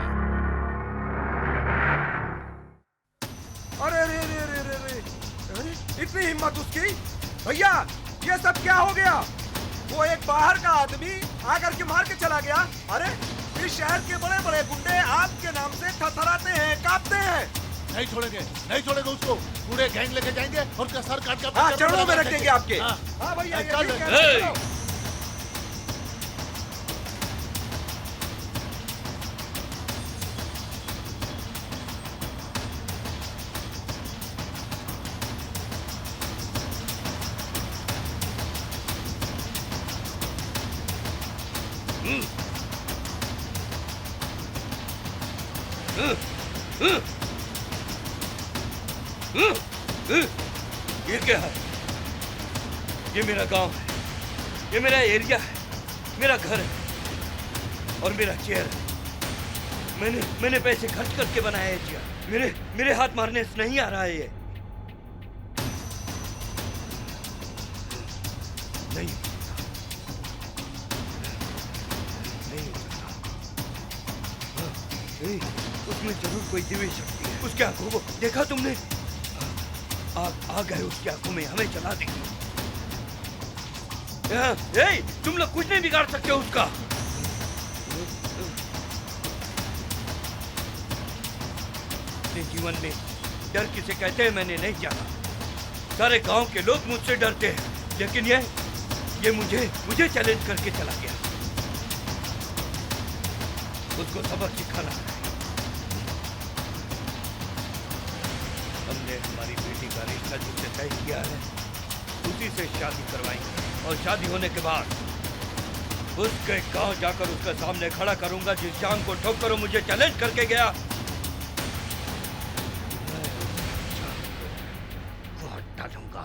[SPEAKER 10] अरे रे रे रे रे रे, अरे इतनी हिम्मत उसकी! भैया ये सब क्या हो गया? वो एक बाहर का आदमी आकर के मार के चला गया। अरे इस शहर के बड़े बड़े गुंडे आपके नाम से थरथराते हैं, कांपते हैं।
[SPEAKER 1] नहीं छोड़ेंगे, नहीं छोड़ेंगे उसको। पूरे गैंग लेके जाएंगे और उसका सर काट के
[SPEAKER 10] हाँ, चरणों में रख देंगे आपके। हाँ भैया, ये ठीक है, चलो।
[SPEAKER 2] ये क्या है? ये मेरा गांव है, ये मेरा एरिया है, मेरा घर है और मेरा चेयर है। मैंने पैसे खर्च करके बनाया है चेयर। मेरे हाथ मारने से नहीं आ रहा है ये। नहीं नहीं, उसमें जरूर कोई दिव्य शक्ति है। उसके आंखों को देखा तुमने? आग आ गए उसकी आंखों में, हमें जला देगी। ए, तुम लोग कुछ नहीं बिगाड़ सकते उसका। अपने जीवन में डर किसे कहते हैं मैंने नहीं जाना। सारे गांव के लोग मुझसे डरते हैं, लेकिन ये मुझे चैलेंज करके चला गया। उसको सबक सिखाना है। हमने हमारी बेटी का रिश्ता जिससे तय किया है उसी से शादी करवाएंगे, और शादी होने के बाद उसके गांव जाकर उसके सामने खड़ा करूंगा जिस जान को ठोकर मुझे चैलेंज करके गया। मैं डालूंगा।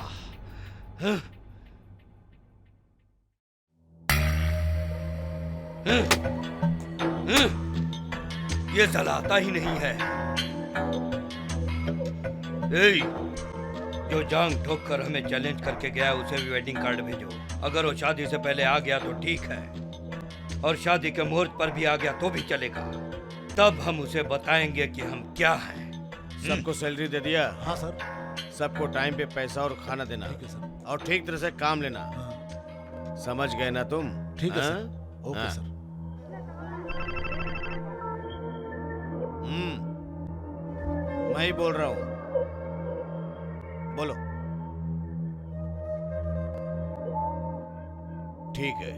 [SPEAKER 2] ये साला आता ही नहीं है। जो जांग ठोक कर हमें चैलेंज करके गया उसे भी वेडिंग कार्ड भेजो। अगर वो शादी से पहले आ गया तो ठीक है, और शादी के मुहूर्त पर भी आ गया तो भी चलेगा। तब हम उसे बताएंगे कि हम क्या हैं।
[SPEAKER 12] सबको सैलरी दे दिया?
[SPEAKER 1] हाँ सर।
[SPEAKER 12] सबको टाइम पे पैसा और खाना देना, और ठीक तरह से काम लेना। समझ गए ना तुम?
[SPEAKER 1] ठीक है सर। ओके
[SPEAKER 12] हाँ।
[SPEAKER 1] सर।
[SPEAKER 12] मैं ही बोल रहा हूँ, बोलो। ठीक है,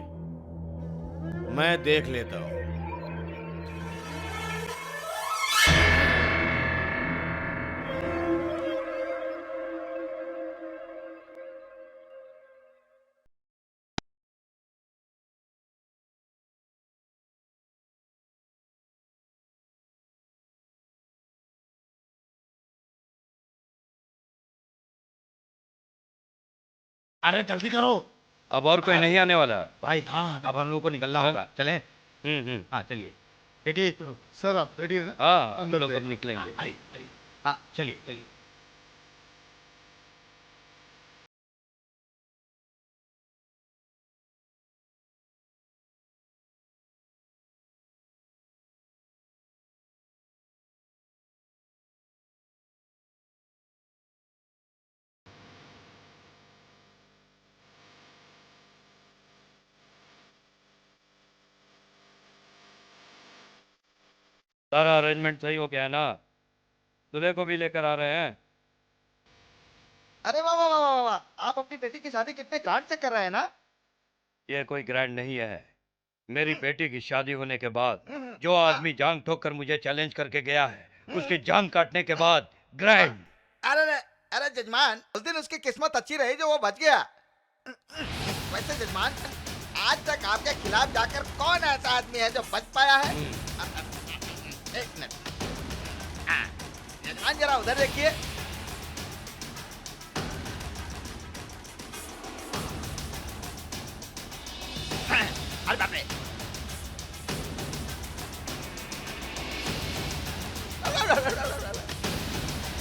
[SPEAKER 12] मैं देख लेता हूँ।
[SPEAKER 1] अरे जल्दी करो।
[SPEAKER 2] अब और कोई नहीं आने वाला
[SPEAKER 3] भाई। हाँ, अब हम लोग को निकलना होगा। चलें? हाँ चलिए। रेडी
[SPEAKER 8] सर, आप रेडी है?
[SPEAKER 2] हाँ,
[SPEAKER 8] अंदर
[SPEAKER 2] लोग
[SPEAKER 8] से।
[SPEAKER 2] अब निकलेंगे।
[SPEAKER 3] हाँ चलिए चलिए।
[SPEAKER 2] सारा अरेंजमेंट सही हो गया है ना? दूल्हे को भी लेकर आ रहे हैं।
[SPEAKER 4] अरे वाह वाह वाह वाह वाह, आप अपनी बेटी की शादी कितने ग्रांड से कर रहे हैं ना?
[SPEAKER 2] ये कोई ग्रैंड नहीं है। मेरी बेटी की शादी होने के बाद जो आदमी जांग ठोक कर मुझे चैलेंज करके गया है उसकी जांग काटने के बाद ग्रैंड।
[SPEAKER 7] अरे जजमान, उस दिन उसकी किस्मत अच्छी रही जो वो बच गया। वैसे जजमान, आज तक आपके खिलाफ जाकर कौन ऐसा आदमी है जो बच पाया है? एक मिनट, जजमान जरा उधर देखिए। अरे बाप रे,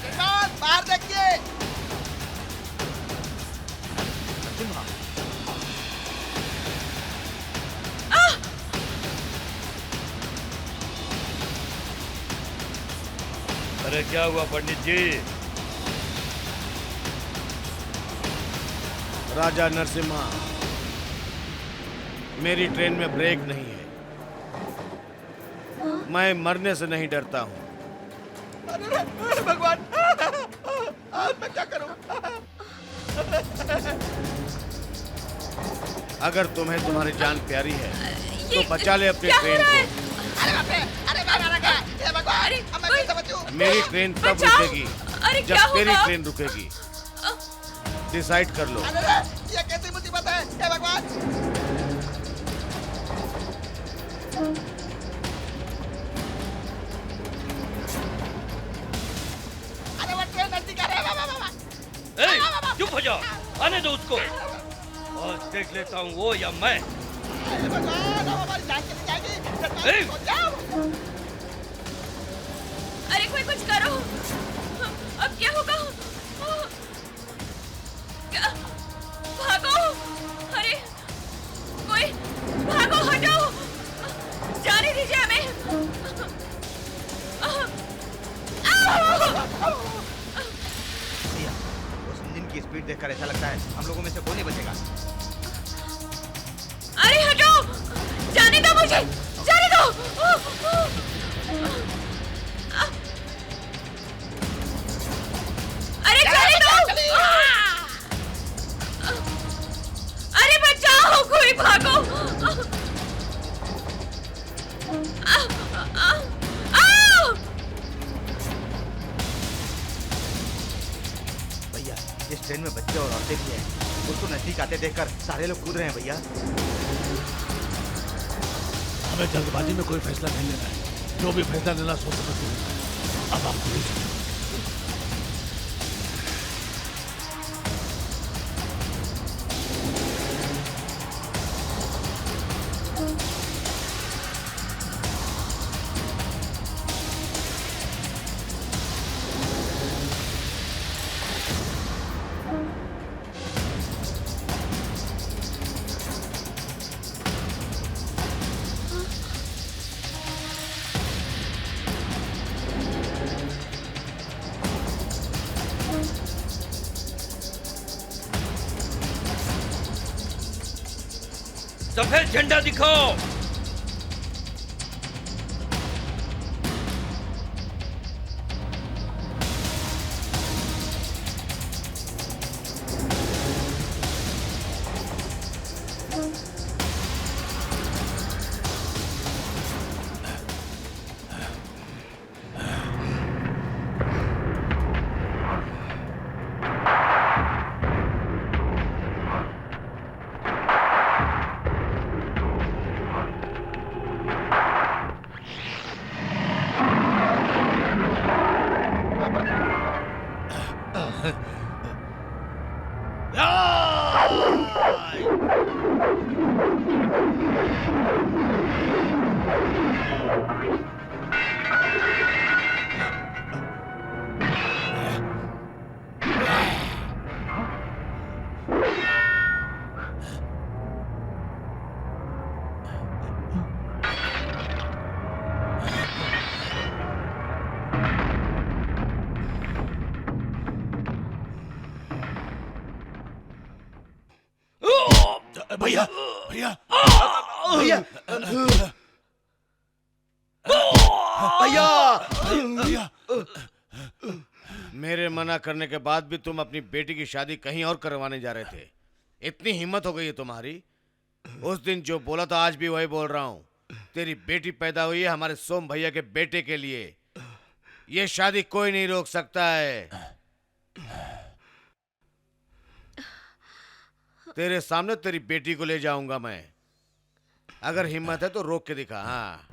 [SPEAKER 7] जजमान बाहर देखिए।
[SPEAKER 2] अरे क्या हुआ पंडित जी?
[SPEAKER 12] राजा नरसिम्हा, मेरी ट्रेन में ब्रेक नहीं है। मैं मरने से नहीं डरता हूँ।
[SPEAKER 7] अरे भगवान, अब मैं क्या करूं?
[SPEAKER 12] अगर तुम्हें तुम्हारी जान प्यारी है तो बचा ले अपनी ट्रेन को।
[SPEAKER 7] अरे बाप रे, अरे मैं मारा गया। हे भगवान, अब मैं कैसे बचूं?
[SPEAKER 12] मेरी ट्रेन तब रुकेगी जब तेरी ट्रेन रुकेगी। डिसाइड कर लो।
[SPEAKER 7] अरे ये कैसी मुसीबत है? हे भगवान। अरे वो ट्रेन नजदीक आ रहा है।
[SPEAKER 2] ए, चुप हो जाओ, आने दो उसको। और देख लेता हूँ वो या मैं।
[SPEAKER 7] हे भगवान, अब हमारी जान चली जाएगी।
[SPEAKER 2] ए!
[SPEAKER 7] सो जाओ।
[SPEAKER 6] अरे कोई कुछ करो, अब क्या होगा? भागो! अरे कोई भागो, हटाओ, जाने दीजिए हमें।
[SPEAKER 7] स्पीड देखकर ऐसा लगता है हम लोगों में से कोई नहीं बचेगा।
[SPEAKER 6] अरे हटो, जाने दो मुझे, जाने दो। अरे जाने दो। अरे बचाओ, कोई भागो।
[SPEAKER 7] भैया इस ट्रेन में बच्चे और औरतें भी हैं। उसको नजदीक आते देखकर सारे लोग कूद रहे हैं भैया।
[SPEAKER 1] हमें जल्दबाजी में कोई फैसला नहीं लेना है। जो भी फैसला लेना सोच समझ के लेना है। अब आप पुलिस
[SPEAKER 2] सफेद झंडा दिखाओ।
[SPEAKER 1] भैया भैया
[SPEAKER 7] भैया
[SPEAKER 12] भैया मेरे मना करने के बाद भी तुम अपनी बेटी की शादी कहीं और करवाने जा रहे थे। इतनी हिम्मत हो गई है तुम्हारी। उस दिन जो बोला था आज भी वही बोल रहा हूँ। तेरी बेटी पैदा हुई है हमारे सोम भैया के बेटे के लिए। ये शादी कोई नहीं रोक सकता है। तेरे सामने तेरी बेटी को ले जाऊंगा मैं। अगर हिम्मत है तो रोक के दिखा। हाँ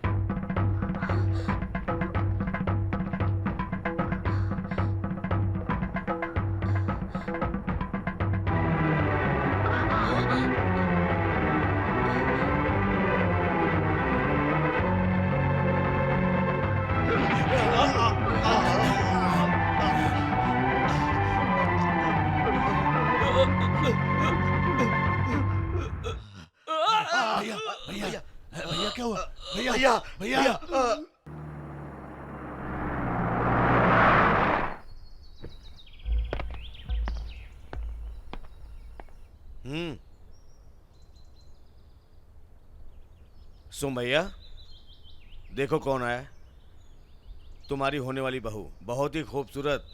[SPEAKER 1] भैया भैया भैया क्या हुआ?
[SPEAKER 7] भैया
[SPEAKER 1] भैया
[SPEAKER 12] सोम भैया देखो कौन आया। तुम्हारी होने वाली बहू बहुत ही खूबसूरत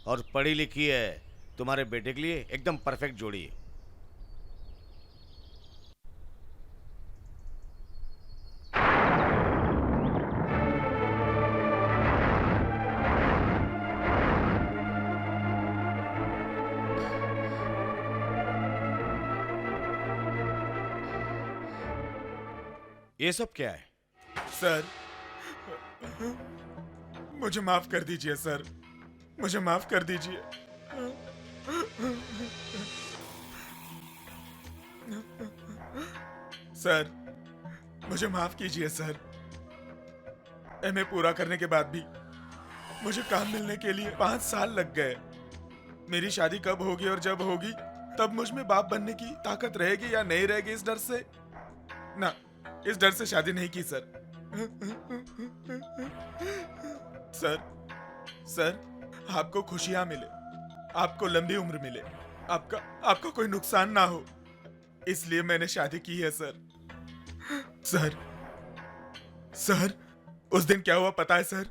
[SPEAKER 12] और पढ़ी लिखी है। तुम्हारे बेटे के लिए एकदम परफेक्ट जोड़ी है। ये सब क्या है?
[SPEAKER 17] सर मुझे माफ कर दीजिए सर, मुझे माफ कर दीजिए। सर मुझे माफ कीजिए सर। एमए पूरा करने के बाद भी मुझे काम मिलने के लिए 5 साल लग गए। मेरी शादी कब होगी और जब होगी तब मुझ में बाप बनने की ताकत रहेगी या नहीं रहेगी, इस डर से ना, इस डर से शादी नहीं की सर। सर आपको खुशियां मिले, आपको लंबी उम्र मिले, आपका कोई नुकसान ना हो, इसलिए मैंने शादी की है सर। सर उस दिन क्या हुआ पता है सर?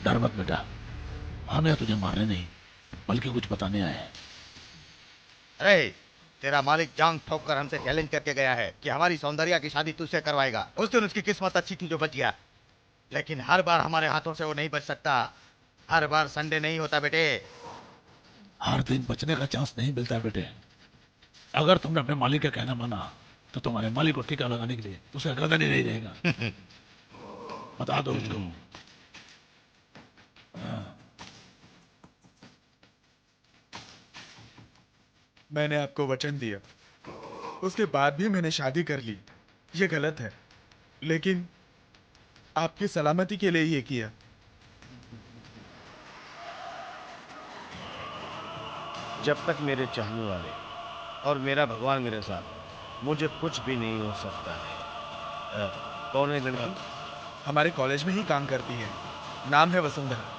[SPEAKER 1] डर मत बेटा, हम यहाँ तुझे मारने नहीं बल्कि कुछ बताने आए हैं।
[SPEAKER 7] अरे तेरा मालिक जांग ठोक कर हमसे चैलेंज करके गया है कि हमारी सौंदर्या की शादी तुझसे करवाएगा। उस दिन उसकी किस्मत अच्छी थी जो बच गया, लेकिन हर बार हमारे हाथों से वो नहीं बच सकता। हर बार संडे नहीं होता बेटे।
[SPEAKER 1] हर दिन बचने का चांस नहीं मिलता बेटे। अगर तुमने अपने मालिक का कहना माना तो तुम्हारे मालिक को टीका लगाने के लिए उसे गर्दन ही नहीं रहेगा। बता दो उसको।
[SPEAKER 17] मैंने आपको वचन दिया, उसके बाद भी मैंने शादी कर ली। ये गलत है, लेकिन आपकी सलामती के लिए ये किया।
[SPEAKER 12] जब तक मेरे चाहने वाले और मेरा भगवान मेरे साथ, मुझे कुछ भी नहीं हो सकता है। कौन है लड़की?
[SPEAKER 17] हमारे कॉलेज में ही काम करती है, नाम है वसुंधरा।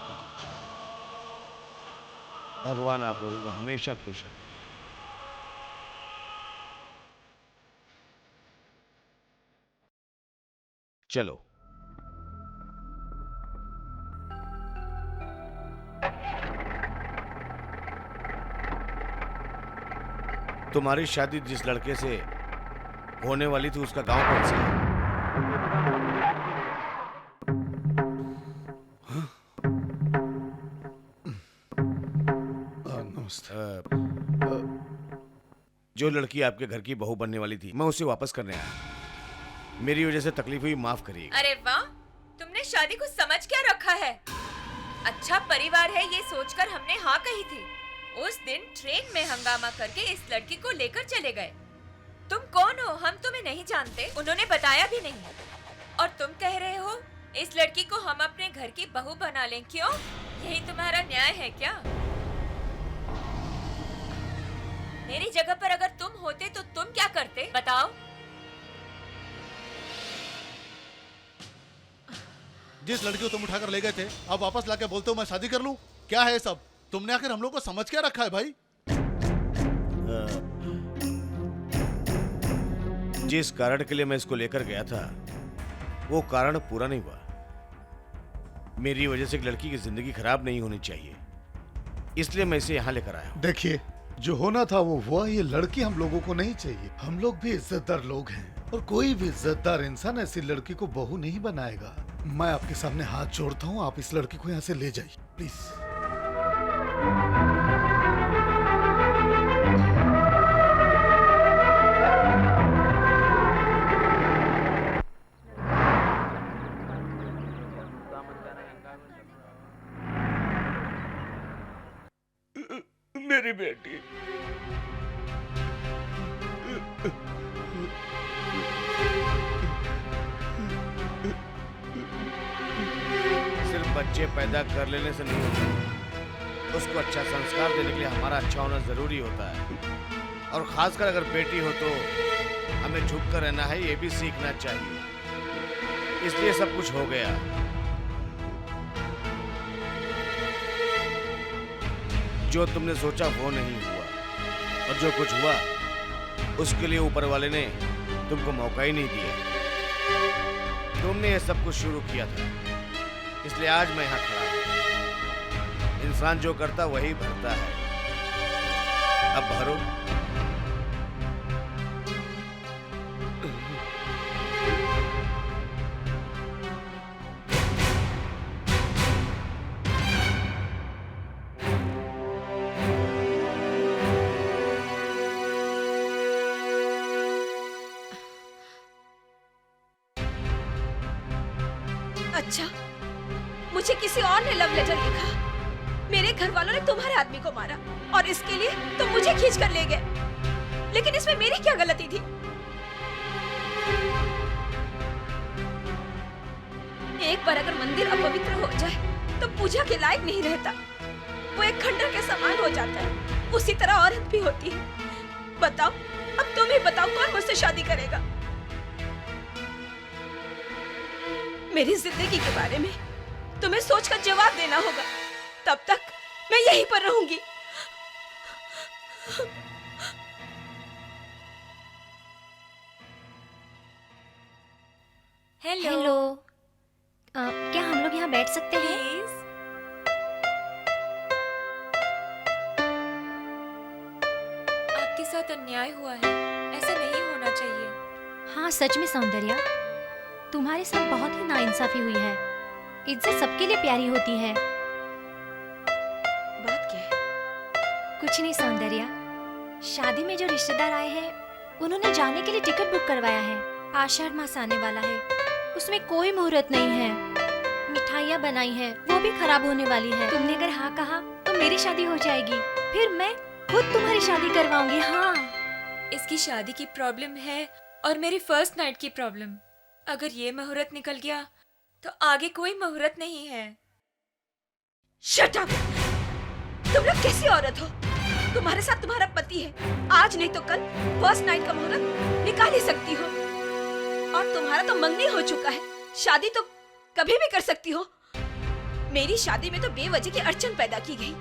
[SPEAKER 12] भगवान आप लोगों को हमेशा खुश है। चलो तुम्हारी शादी जिस लड़के से होने वाली थी उसका गांव कौन सा है? जो लड़की आपके घर की बहू बनने वाली थी, मैं उसे वापस करने आया। मेरी वजह से तकलीफ हुई, माफ करिएगा।
[SPEAKER 6] अरे वाह, तुमने शादी को समझ क्या रखा है। अच्छा परिवार है ये सोचकर हमने हाँ कही थी। उस दिन ट्रेन में हंगामा करके इस लड़की को लेकर चले गए। तुम कौन हो? हम तुम्हें नहीं जानते, उन्होंने बताया भी नहीं। और तुम कह रहे हो इस लड़की को हम अपने घर की बहू बना लें। क्यों? यही तुम्हारा न्याय है क्या? मेरी जगह पर अगर तुम होते तो तुम क्या करते, बताओ।
[SPEAKER 1] जिस लड़की को तुम उठाकर ले गए थे, अब वापस लाके बोलते हो मैं शादी कर लूं? क्या है सब? तुमने आखिर हम लोग को समझ क्या रखा है भाई?
[SPEAKER 12] जिस कारण के लिए मैं इसको लेकर गया था, वो कारण पूरा नहीं हुआ। मेरी वजह से एक लड़की की जिंदगी खराब नहीं होनी चाहिए, इसलिए मैं इसे यहाँ लेकर आया हूँ।
[SPEAKER 8] देखिए, जो होना था वो हुआ। ये लड़की हम लोगों को नहीं चाहिए। हम लोग भी इज्जतदार लोग हैं और कोई भी इज्जतदार इंसान ऐसी लड़की को बहू नहीं बनाएगा। मैं आपके सामने हाथ जोड़ता हूँ, आप इस लड़की को यहाँ से ले जाइए प्लीज।
[SPEAKER 2] मेरी बेटी,
[SPEAKER 12] सिर्फ बच्चे पैदा कर लेने से नहीं होता, उसको अच्छा संस्कार देने के लिए हमारा अच्छा होना जरूरी होता है। और खासकर अगर बेटी हो तो हमें झुक कर रहना है, ये भी सीखना चाहिए। इसलिए सब कुछ हो गया। जो तुमने सोचा वो नहीं हुआ, और जो कुछ हुआ उसके लिए ऊपर वाले ने तुमको मौका ही नहीं दिया। तुमने ये सब कुछ शुरू किया था, इसलिए आज मैं यहाँ खड़ा हूँ। इंसान जो करता वही भरता है, अब भरो।
[SPEAKER 11] अच्छा, मुझे किसी और ने लव लेटर लिखा। मेरे घर वालों ने तुम्हारे आदमी को मारा और इसके लिए तुम मुझे खींच कर ले गए। लेकिन इसमें मेरी क्या गलती थी? एक बार अगर मंदिर अपवित्र हो जाए तो पूजा के लायक नहीं रहता, वो एक खंडर के समान हो जाता है। उसी तरह औरत भी होती है। बताओ, अब तुम ही बताओ कौन मुझसे शादी करेगा? मेरी जिंदगी के बारे में तुम्हें सोचकर जवाब देना होगा। तब तक मैं यहीं पर रहूंगी।
[SPEAKER 13] हेलो। क्या हम लोग यहाँ बैठ सकते हैं?
[SPEAKER 6] आपके साथ अन्याय हुआ है, ऐसा नहीं होना चाहिए।
[SPEAKER 13] हाँ सच में सौंदर्या, तुम्हारे साथ बहुत ही नाइंसाफी हुई है। इज्जत सबके लिए प्यारी होती है।
[SPEAKER 11] बात क्या है?
[SPEAKER 13] कुछ नहीं सौंदर्या, शादी में जो रिश्तेदार आए हैं उन्होंने जाने के लिए टिकट बुक करवाया है। आषाढ़ मास आने वाला है, उसमें कोई मुहूर्त नहीं है। मिठाइयाँ बनाई है, वो भी खराब होने वाली है। तुमने अगर हाँ कहा तो मेरी शादी हो जाएगी, फिर मैं खुद तुम्हारी शादी करवाऊंगी। हाँ,
[SPEAKER 6] इसकी शादी की प्रॉब्लम है और मेरी फर्स्ट नाइट की प्रॉब्लम। अगर ये मुहूर्त निकल गया तो आगे कोई मुहूर्त नहीं है।
[SPEAKER 11] Shut up! तुम लोग कैसी औरत हो? तुम्हारे साथ तुम्हारा पति है, आज नहीं तो कल फर्स्ट नाइट का मुहूर्त निकाल ही सकती हो। और तुम्हारा तो मंगनी हो चुका है, शादी तो कभी भी कर सकती हो। मेरी शादी में तो बेवजह की अड़चन पैदा की गई।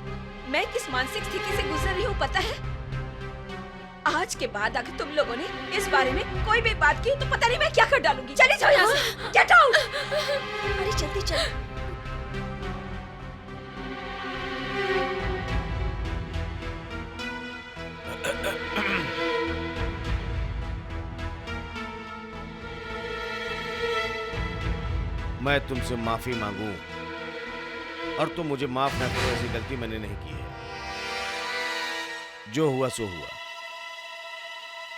[SPEAKER 11] मैं किस मानसिक स्थिति से गुजर रही हूँ पता है? आज के बाद अगर तुम लोगों ने इस बारे में कोई भी बात की तो पता नहीं मैं क्या कर डालूंगी। चली जाओ यहाँ से, गेट आउट! अरे जल्दी चलो।
[SPEAKER 12] मैं तुमसे माफी मांगू और तुम मुझे माफ न करो, ऐसी गलती मैंने नहीं की है। जो हुआ सो हुआ,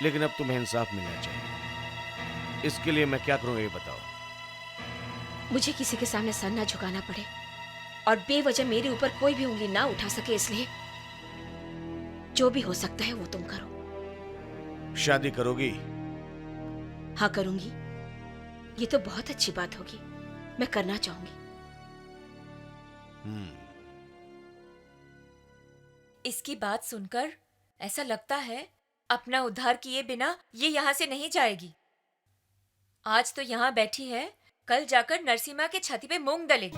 [SPEAKER 12] लेकिन अब तुम्हें इंसाफ मिलना चाहिए। इसके लिए मैं क्या करूं ये बताओ।
[SPEAKER 11] मुझे किसी के सामने सर ना झुकाना पड़े और बेवजह मेरे ऊपर कोई भी उंगली ना उठा सके, इसलिए जो भी हो सकता है वो तुम करो।
[SPEAKER 12] शादी करोगी?
[SPEAKER 11] हाँ करूंगी। ये तो बहुत अच्छी बात होगी, मैं करना चाहूंगी।
[SPEAKER 6] इसकी बात सुनकर ऐसा लगता है अपना उद्धार किए बिना ये यहाँ से नहीं जाएगी। आज तो यहाँ बैठी है, कल जाकर नरसिम्हा के छाती पे मूंग डलेगी।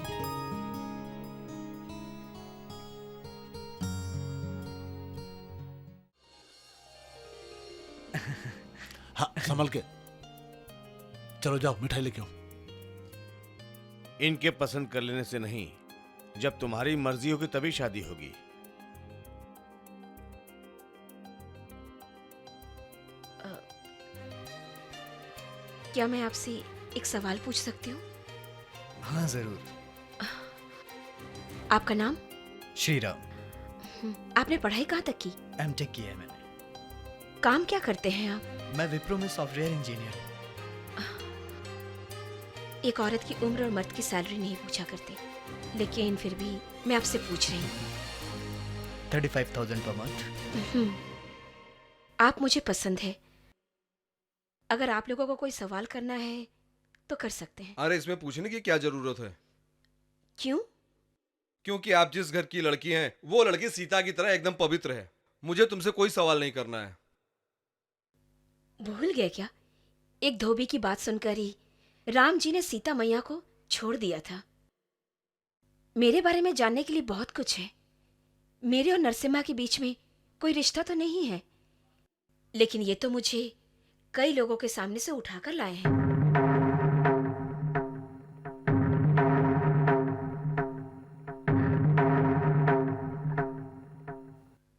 [SPEAKER 1] हाँ संभल के चलो, जाओ मिठाई लेके आओ।
[SPEAKER 12] इनके पसंद कर लेने से नहीं, जब तुम्हारी मर्जी होगी तभी शादी होगी।
[SPEAKER 11] क्या मैं आपसे एक सवाल पूछ सकती हूँ?
[SPEAKER 9] हाँ जरूर।
[SPEAKER 11] आपका नाम?
[SPEAKER 9] श्रीराम।
[SPEAKER 11] आपने पढ़ाई कहाँ तक की?
[SPEAKER 9] एमटेक की है मैंने।
[SPEAKER 11] काम क्या करते हैं आप?
[SPEAKER 9] मैं विप्रो में सॉफ्टवेयर इंजीनियर हूँ।
[SPEAKER 11] एक औरत की उम्र और मर्द की सैलरी नहीं पूछा करते, लेकिन फिर भी मैं आपसे पूछ रही हूँ।
[SPEAKER 9] 35,000 पर मंथ।
[SPEAKER 11] आप मुझे पसंद है। अगर आप लोगों को कोई सवाल करना है तो कर सकते हैं।
[SPEAKER 10] अरे इसमें पूछने की क्या जरूरत है?
[SPEAKER 11] क्यों?
[SPEAKER 10] क्योंकि आप जिस घर की लड़की हैं वो लड़की सीता की तरह एकदम पवित्र है। मुझे तुमसे कोई सवाल नहीं करना है।
[SPEAKER 11] भूल गए क्या? एक धोबी की बात सुनकर ही राम जी ने सीता मैया को छोड़ दिया था। मेरे बारे में जानने के लिए बहुत कुछ है। मेरे और नरसिम्हा के बीच में कोई रिश्ता तो नहीं है, लेकिन ये तो मुझे कई लोगों के सामने से उठाकर लाए हैं।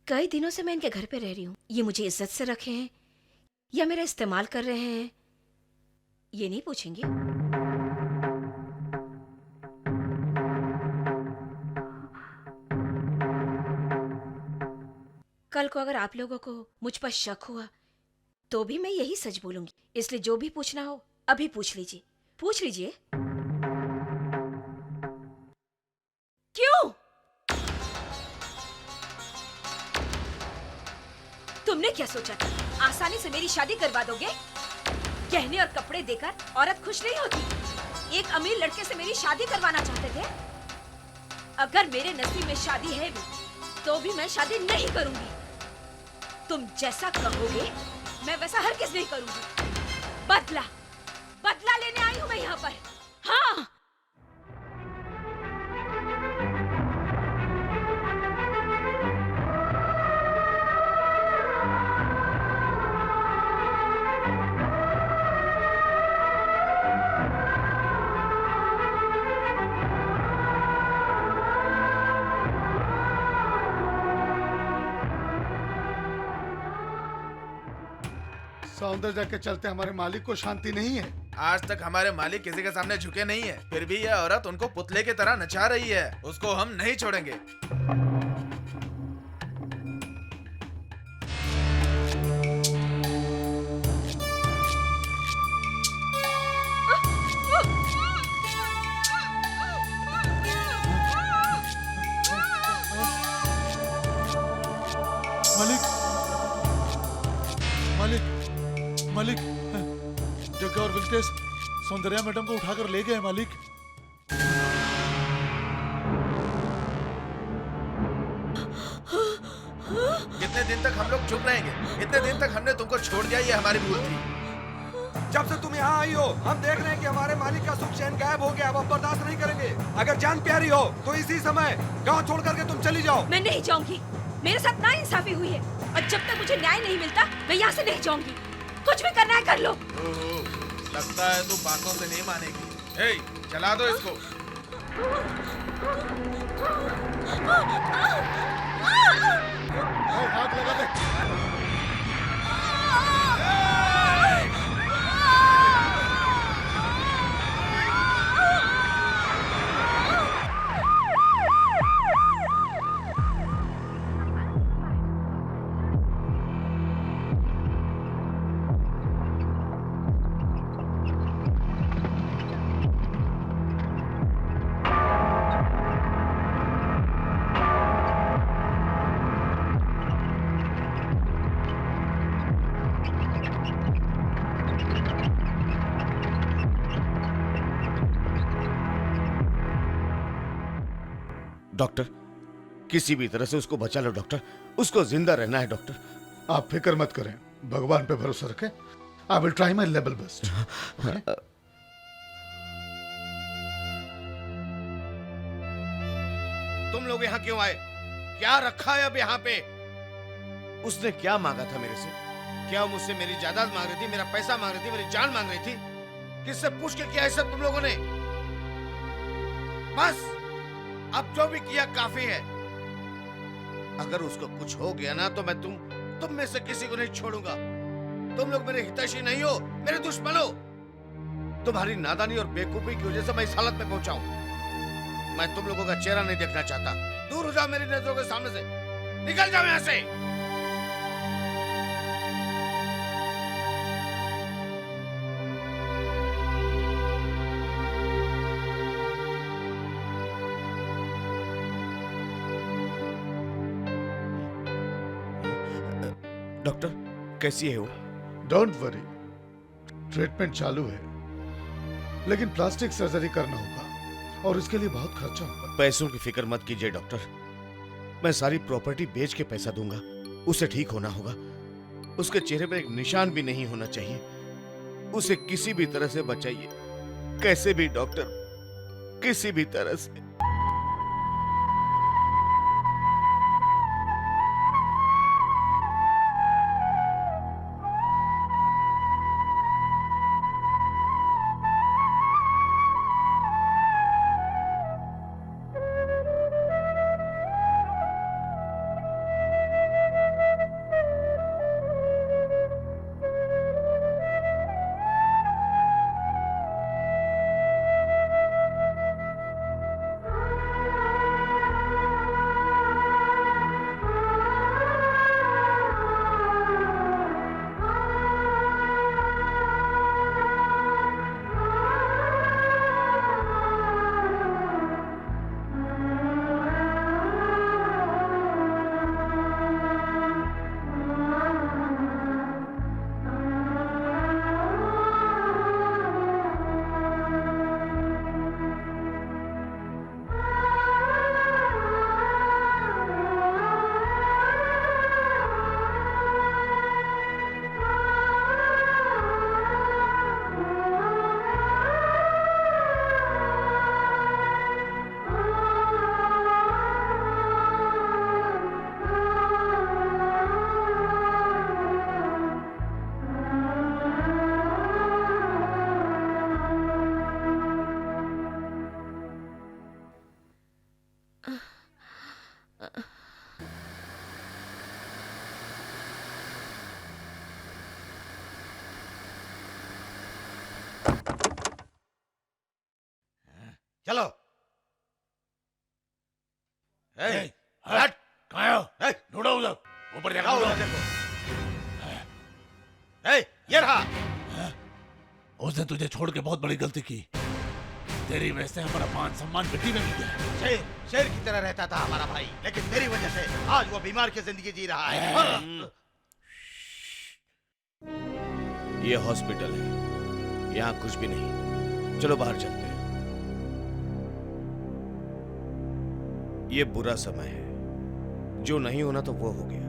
[SPEAKER 11] कई दिनों से मैं इनके घर पे रह रही हूं। ये मुझे इज्जत से रखे हैं या मेरा इस्तेमाल कर रहे हैं, ये नहीं पूछेंगे। कल को अगर आप लोगों को मुझ पर शक हुआ तो भी मैं यही सच बोलूंगी। इसलिए जो भी पूछना हो अभी पूछ लीजिए, पूछ लीजिए। क्यों? तुमने क्या सोचा था आसानी से मेरी शादी करवा दोगे? गहने और कपड़े देकर औरत खुश नहीं होती। एक अमीर लड़के से मेरी शादी करवाना चाहते थे। अगर मेरे नसीब में शादी है भी तो भी मैं शादी नहीं करूंगी। तुम जैसा कहोगे मैं वैसा हरगिज नहीं करूंगी। बदला बदला लेने आई हूं मैं यहाँ पर। हाँ
[SPEAKER 8] सौंदर्य के चलते हमारे मालिक को शांति नहीं है।
[SPEAKER 17] आज तक हमारे मालिक किसी के सामने झुके नहीं है, फिर भी यह औरत उनको पुतले की तरह नचा रही है। उसको हम नहीं छोड़ेंगे।
[SPEAKER 1] मालिक मालिक मालिक जग्गा और विल्केश सौंदर्या मैडम को उठाकर ले गए मालिक।
[SPEAKER 17] कितने दिन तक हम लोग चुप रहेंगे? इतने दिन तक हमने तुमको छोड़ दिया, ये हमारी भूल थी।
[SPEAKER 10] जब से तुम यहाँ आई हो हम देख रहे हैं कि हमारे मालिक का सुख चैन गायब हो गया। अब हम बर्दाश्त नहीं करेंगे। अगर जान प्यारी हो तो इसी समय गांव छोड़ करके तुम चली जाओ।
[SPEAKER 11] मैं नहीं जाऊंगी। मेरे साथ नाइंसाफी हुई है और जब तक मुझे न्याय नहीं मिलता मैं यहाँ से नहीं जाऊंगी। कुछ भी करना है कर लो।
[SPEAKER 17] लगता है तू बातों से नहीं मानेगी। ए, चला दो इसको।
[SPEAKER 8] हाथ लगा दे।
[SPEAKER 12] डॉक्टर, किसी भी तरह से उसको बचा लो डॉक्टर। उसको जिंदा रहना है डॉक्टर।
[SPEAKER 8] आप फिक्र मत करें, भगवान पे भरोसा रखें। I will try my level best.
[SPEAKER 12] तुम लोग यहाँ क्यों आए? क्या रखा है अब यहाँ पे? उसने क्या मांगा था मेरे से? क्या वो मुझसे मेरी जायदाद मांग रही थी, मेरा पैसा मांग रही थी, मेरी जान मांग रही थी? किससे पूछ के किया है सब तुम लोगों ने? बस अब जो भी किया काफी है। अगर उसको कुछ हो गया ना तो मैं तुम में से किसी को नहीं छोड़ूंगा। तुम लोग मेरे हितैषी नहीं हो, मेरे दुश्मन हो। तुम्हारी नादानी और बेवकूफी की वजह से मैं इस हालत में पहुंचा हूं। मैं तुम लोगों का चेहरा नहीं देखना चाहता। दूर हो जाओ मेरी नजरों के सामने से। निकल जाओ यहां से। डॉक्टर कैसी है वो?
[SPEAKER 8] डोंट वरी, ट्रीटमेंट चालू है, लेकिन प्लास्टिक सर्जरी करना होगा और इसके लिए बहुत खर्चा होगा।
[SPEAKER 12] पैसों की फिक्र मत कीजिए डॉक्टर। मैं सारी प्रॉपर्टी बेच के पैसा दूंगा। उसे ठीक होना होगा। उसके चेहरे पर एक निशान भी नहीं होना चाहिए। उसे किसी भी तरह से बचाइए, कैसे भी डॉक्टर, किसी भी तरह से।
[SPEAKER 7] चलो।
[SPEAKER 1] हट, कहाँ हो? ढूंढो उधर, ऊपर देखो।
[SPEAKER 7] ये रहा।
[SPEAKER 1] उसने तुझे छोड़ के बहुत बड़ी गलती की। तेरी वजह से हमारा मान सम्मान मिट्टी में मिल गया।
[SPEAKER 7] शेर की तरह रहता था हमारा भाई, लेकिन मेरी वजह से आज वो बीमार की जिंदगी जी रहा है।
[SPEAKER 12] ये हॉस्पिटल है, यहाँ कुछ भी नहीं। चलो बाहर चलते हैं। ये बुरा समय है, जो नहीं होना तो वो हो गया।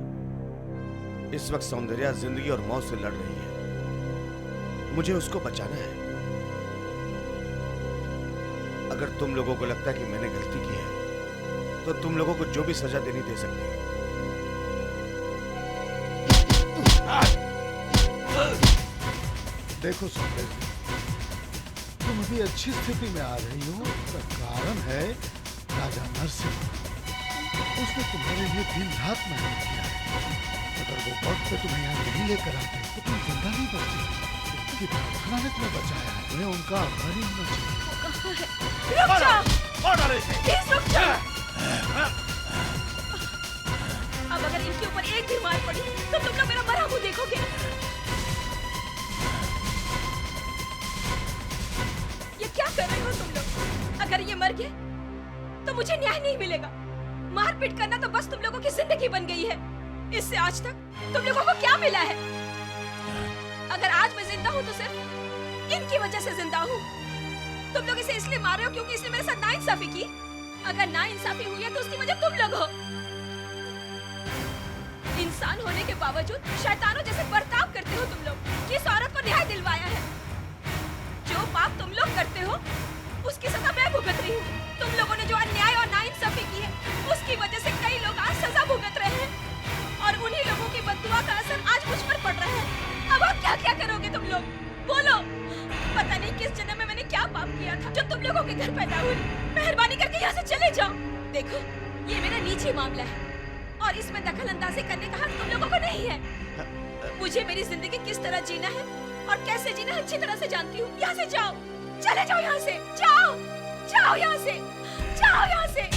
[SPEAKER 12] इस वक्त सौंदर्या जिंदगी और मौत से लड़ रही है, मुझे उसको बचाना है। अगर तुम लोगों को लगता है कि मैंने गलती की है, तो तुम लोगों को जो भी सजा देनी दे सकती हो।
[SPEAKER 8] देखो सौंदर्य, तुम अभी अच्छी स्थिति में आ रही हो। इसका कारण है राजा नरसिंह। उसने तुम्हारे लिए दिन रात मेहनत किया है। अगर वो वक्त पे तुम्हें यहाँ नहीं लेकर आते तो तुम जिंदा नहीं बचती। उनकी प्रार्थना ने तुम्हें बचाया है, तुम्हें उनका आभारी होना चाहिए।
[SPEAKER 11] रुक जा! प्लीज रुक जा! अब अगर इनके ऊपर एक भी मार पड़ी तो तुम लोग मेरा मरा मुंह देखोगे। ये क्या कर रहे हो तुम लोग? अगर ये मर गए तो मुझे न्याय नहीं मिलेगा। मारपीट करना तो बस तुम लोगों की जिंदगी बन गई है। इससे आज तक तुम लोगों को क्या मिला है? अगर आज मैं जिंदा हूँ तो सिर्फ इनकी वजह से जिंदा हूँ। तुम लोग इसे इसलिए मार रहे हो क्योंकि इसने मेरे साथ नाइंसाफी की। अगर नाइंसाफी हुई है तो उसकी वजह तुम लोग हो। इंसान होने के बावजूद शैतानों जैसे बर्ताव करते हो तुम लोग। किस औरत को न्याय दिलवाया है? जो पाप तुम लोग करते हो उसकी सजा मैं भुगत रही हूँ। तुम लोगों ने जो अन्याय और नाइंसाफी की है उसकी वजह से कई लोग आज सजा भुगत रहे हैं और उन्हीं लोगों की बद्दुआ का असर आज मुझ पर पड़ रहा है। अब आप क्या क्या करोगे तुम लोग? बोलो। पता नहीं किस जन्म में मैंने क्या पाप किया था जो तुम लोगों के घर पैदा हुई। मेहरबानी करके यहाँ से चले जाओ। देखो, ये मेरा निजी मामला है और इसमें दखल अंदाजी करने का हक तुम लोगों को नहीं है। मुझे मेरी जिंदगी किस तरह जीना है और कैसे जीना है अच्छी तरह से जानती हूँ। यहाँ से जाओ, चले जाओ यहाँ से। जाओ, जाओ यहाँ से, जाओ यहाँ से।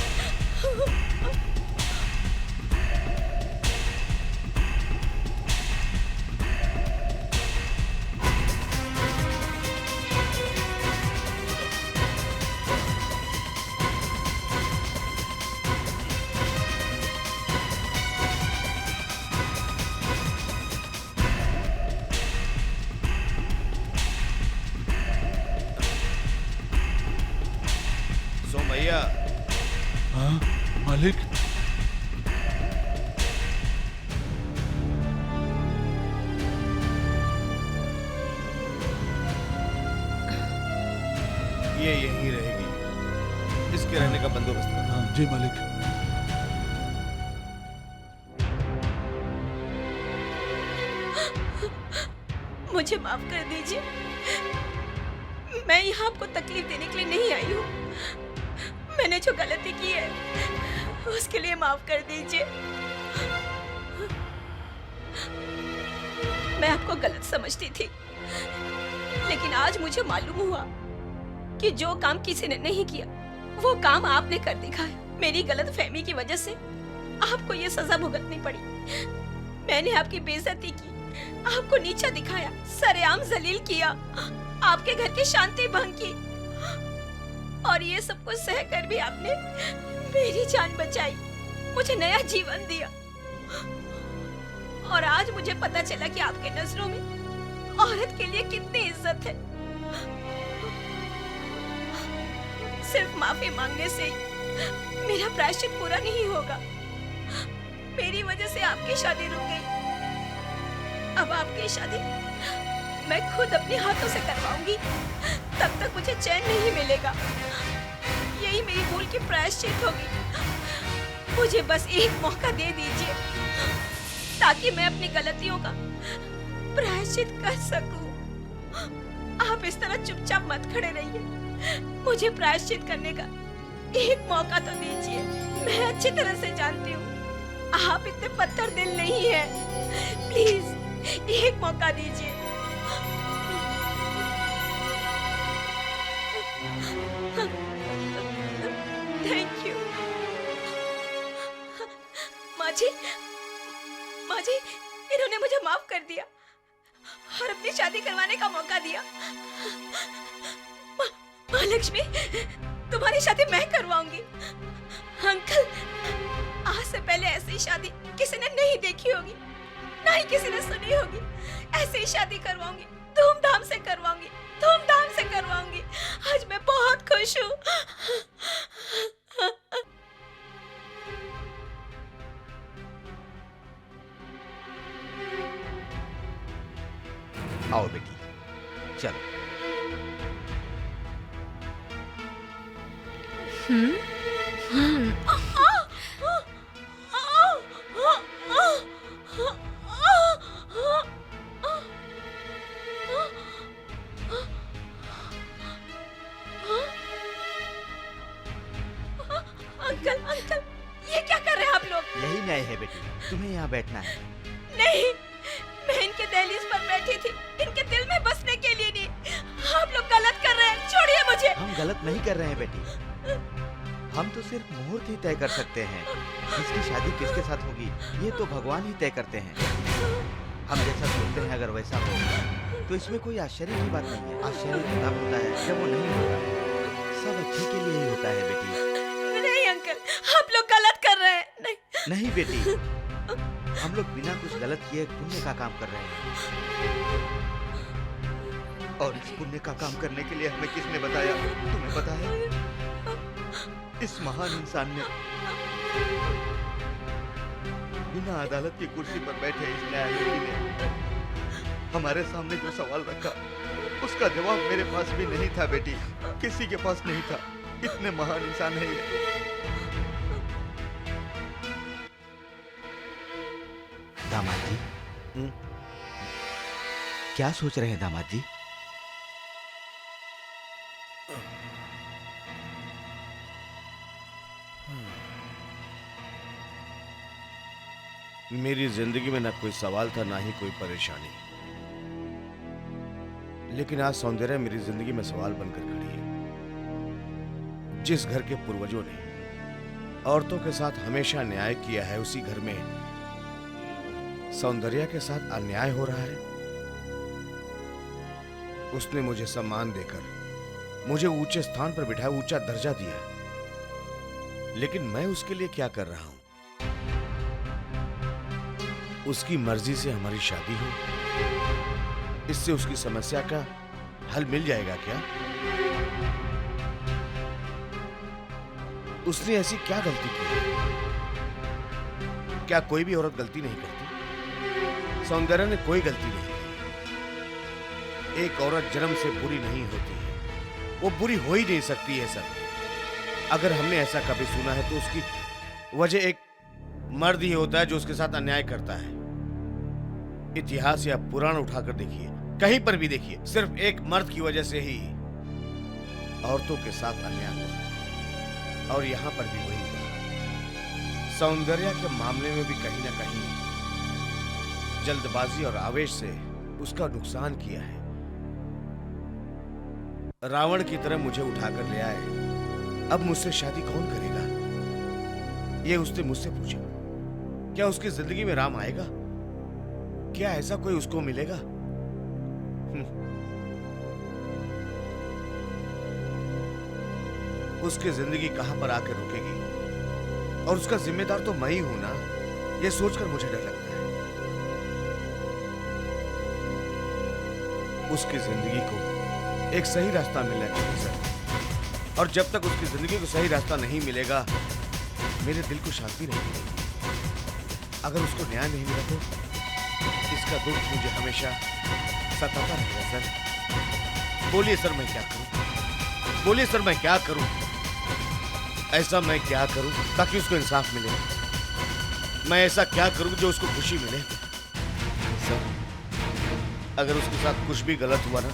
[SPEAKER 12] भैया।
[SPEAKER 1] हाँ मालिक।
[SPEAKER 12] ये यहीं रहेगी, इसके रहने का बंदोबस्त करो।
[SPEAKER 1] हाँ जी मालिक।
[SPEAKER 11] मुझे माफ कर दीजिए, मैं यहाँ आपको तकलीफ देने के लिए नहीं आई हूँ। मैंने जो गलती की है उसके लिए माफ कर दीजिए। मैं आपको गलत समझती थी, लेकिन आज मुझे मालूम हुआ कि जो काम किसी ने नहीं किया वो काम आपने कर दिखाया। मेरी गलत फहमी की वजह से आपको ये सजा भुगतनी पड़ी। मैंने आपकी बेइज्जती की, आपको नीचा दिखाया, सरेआम जलील किया, आपके घर की शांति भंग की और ये सब कुछ सहकर भी आपने मेरी जान बचाई, मुझे नया जीवन दिया। और आज मुझे पता चला कि आपके नजरों में औरत के लिए कितनी इज्जत है। सिर्फ माफी मांगने से मेरा प्रायश्चित पूरा नहीं होगा। मेरी वजह से आपकी शादी रुक गई। अब आपकी शादी मैं खुद अपने हाथों से करवाऊंगी, तब तक मुझे चैन नहीं मिलेगा। यही मेरी भूल की प्रायश्चित होगी। मुझे बस एक मौका दे दीजिए ताकि मैं अपनी गलतियों का प्रायश्चित कर सकूं। आप इस तरह चुपचाप मत खड़े रहिए, मुझे प्रायश्चित करने का एक मौका तो दीजिए। मैं अच्छी तरह से जानती हूँ आप इतने पत्थर दिल नहीं है। प्लीज एक मौका दीजिए। Thank you. माँ जी, इन्होंने मुझे माफ कर दिया और अपनी शादी करवाने का मौका दिया। महालक्ष्मी, तुम्हारी शादी मैं करवाऊंगी। अंकल, आज से पहले ऐसी शादी किसी ने नहीं देखी होगी, ना ही किसी ने सुनी होगी। ऐसे ही शादी करवाऊंगी, धूमधाम से करवाऊंगी, धूमधाम से करवाऊंगी। आज मैं बहुत खुश हूँ।
[SPEAKER 7] आओ बेटी, चलो।
[SPEAKER 11] अंकल, अंकल, ये क्या कर रहे हैं आप लोग?
[SPEAKER 7] यही न्याय है बेटी, तुम्हें यहाँ बैठना है।
[SPEAKER 11] नहीं, मैं इनके दहलीज पर बैठी थी, इनके दिल में बसने के लिए नहीं। आप लोग गलत कर रहे हैं, छोड़िए मुझे।
[SPEAKER 7] हम गलत नहीं कर रहे हैं बेटी, हम तो सिर्फ मुहूर्त ही तय कर सकते हैं। किसकी शादी किसके साथ होगी ये तो भगवान ही तय करते हैं। हम जैसा सोचते हैं अगर वैसा हो तो इसमें कोई आश्चर्य की बात नहीं है। आश्चर्य तब होता है जब वो नहीं होता। सब अच्छे के लिए ही होता है बेटी।
[SPEAKER 11] नहीं अंकल, आप लोग गलत कर रहे हैं। नहीं,
[SPEAKER 7] नहीं बेटी, हम लोग बिना कुछ गलत किए पुण्य का काम कर रहे हैं। और इस पुण्य का काम करने के लिए हमें किसने बताया? तुम्हें पता है? इस महान इंसान ने बिना अदालत की कुर्सी पर बैठे इस न्यायमूर्ति ने हमारे सामने जो सवाल रखा उसका जवाब मेरे पास भी नहीं था बेटी, किसी के पास नहीं था। इतने महान इंसान है ये। दामाद जी, क्या सोच रहे हैं दामाद जी?
[SPEAKER 12] मेरी जिंदगी में ना कोई सवाल था ना ही कोई परेशानी, लेकिन आज सौंदर्य मेरी जिंदगी में सवाल बनकर खड़ी है। जिस घर के पूर्वजों ने औरतों के साथ हमेशा न्याय किया है, उसी घर में सौंदर्य के साथ अन्याय हो रहा है। उसने मुझे सम्मान देकर मुझे ऊंचे स्थान पर बिठाया, ऊंचा दर्जा दिया, लेकिन मैं उसके लिए क्या कर रहा हूं? उसकी मर्जी से हमारी शादी हो, इससे उसकी समस्या का हल मिल जाएगा क्या? उसने ऐसी क्या गलती की? क्या कोई भी औरत गलती नहीं करती? सौंदर्य ने कोई गलती नहीं की। एक औरत जन्म से बुरी नहीं होती है, वो बुरी हो ही नहीं सकती है सर। अगर हमने ऐसा कभी सुना है तो उसकी वजह एक मर्द ही होता है जो उसके साथ अन्याय करता है। इतिहास या पुराण उठाकर देखिए, कहीं पर भी देखिए, सिर्फ एक मर्द की वजह से ही औरतों के साथ अन्याय हुआ। और यहां पर भी वही हुआ। सौंदर्य के मामले में भी कहीं ना कहीं जल्दबाजी और आवेश से उसका नुकसान किया है। रावण की तरह मुझे उठाकर ले आए, अब मुझसे शादी कौन करेगा? ये उसने मुझसे पूछा। क्या उसकी जिंदगी में राम आएगा? क्या ऐसा कोई उसको मिलेगा? उसकी जिंदगी कहां पर आकर रुकेगी? और उसका जिम्मेदार तो मैं ही हूं ना। यह सोचकर मुझे डर लगता है। उसकी जिंदगी को एक सही रास्ता मिलना चाहिए सर। और जब तक उसकी जिंदगी को सही रास्ता नहीं मिलेगा, मेरे दिल को शांति नहीं मिलेगी। अगर उसको न्याय नहीं मिला तो इसका दुख मुझे हमेशा सताता रहेगा सर। बोलिए सर, मैं क्या करूं? बोलिए सर, मैं क्या करूं? ऐसा मैं क्या करूं ताकि उसको इंसाफ मिले? मैं ऐसा क्या करूं जो उसको खुशी मिले? सर, अगर उसके साथ कुछ भी गलत हुआ ना,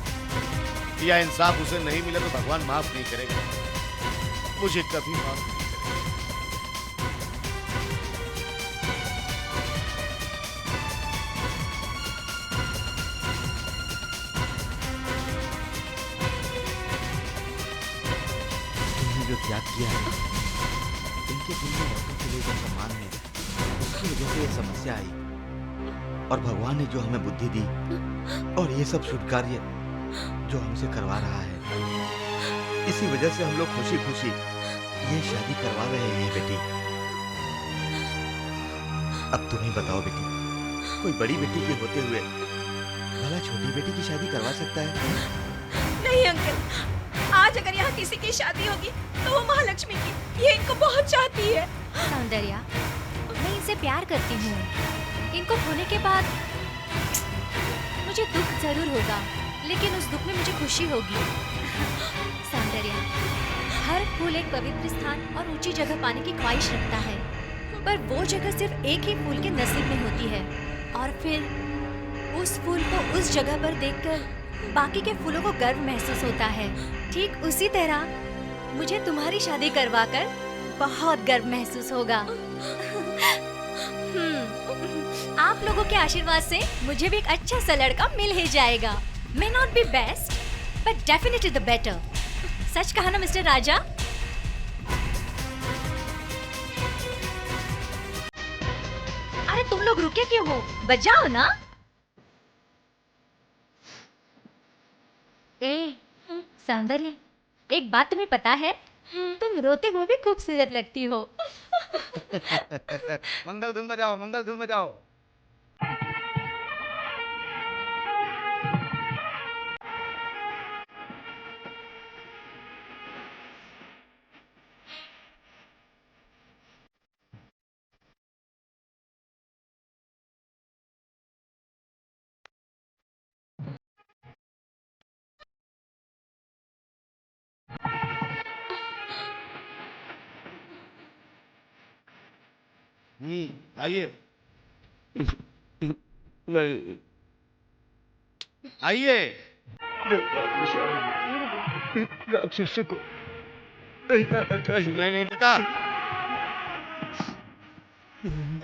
[SPEAKER 12] या इंसाफ उसे नहीं मिला तो भगवान माफ नहीं करेगा, मुझे कभी माफ नहीं।
[SPEAKER 7] जो त्याग किया है के दिल में औरतों के लिए जो सम्मान है उसकी वजह से ये समस्या आई, और भगवान ने जो हमें बुद्धि दी और ये सब शुभ कार्य जो हमसे करवा रहा है, इसी वजह से हम लोग खुशी खुशी ये शादी करवा रहे हैं बेटी। अब तुम ही बताओ बेटी, कोई बड़ी बेटी के होते हुए भला छोटी बेटी की शादी करवा सकता है?
[SPEAKER 11] नहीं अंकल, आज अगर यहाँ किसी की शादी होगी तो वो महालक्ष्मी की। ये इनको बहुत चाहती है।
[SPEAKER 13] सौंदर्या, मैं इनसे प्यार करती हूँ। इनको खोने के बाद मुझे दुख जरूर होगा, लेकिन उस दुख में मुझे खुशी होगी। सौंदर्या, हर फूल एक पवित्र स्थान और ऊंची जगह पाने की ख्वाहिश रखता है, पर वो जगह सिर्फ एक ही फूल के नसीब में होती है, और फिर उस फूल को उस जगह पर देखकर बाकी के फूलों को गर्व महसूस होता है। ठीक उसी तरह मुझे तुम्हारी शादी करवाकर बहुत गर्व महसूस होगा। आप लोगों के आशीर्वाद से मुझे भी एक अच्छा सा लड़का मिल ही जाएगा। May not be best, but definitely the better. सच कहा ना मिस्टर राजा? अरे तुम लोग रुके क्यों हो? बजाओ ना। सौंदर्य, एक बात तुम्हें पता है? तुम रोते हुए भी खूबसूरत लगती हो।
[SPEAKER 16] मंगल धूम बजाओ, मंगल धूम बजाओ।
[SPEAKER 12] आइए आइए।
[SPEAKER 15] राक्षस को
[SPEAKER 12] नहीं बेटा,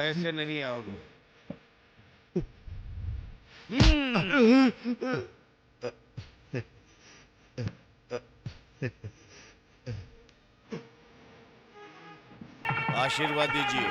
[SPEAKER 12] ऐसे नहीं आओगे। आशीर्वाद दीजिए।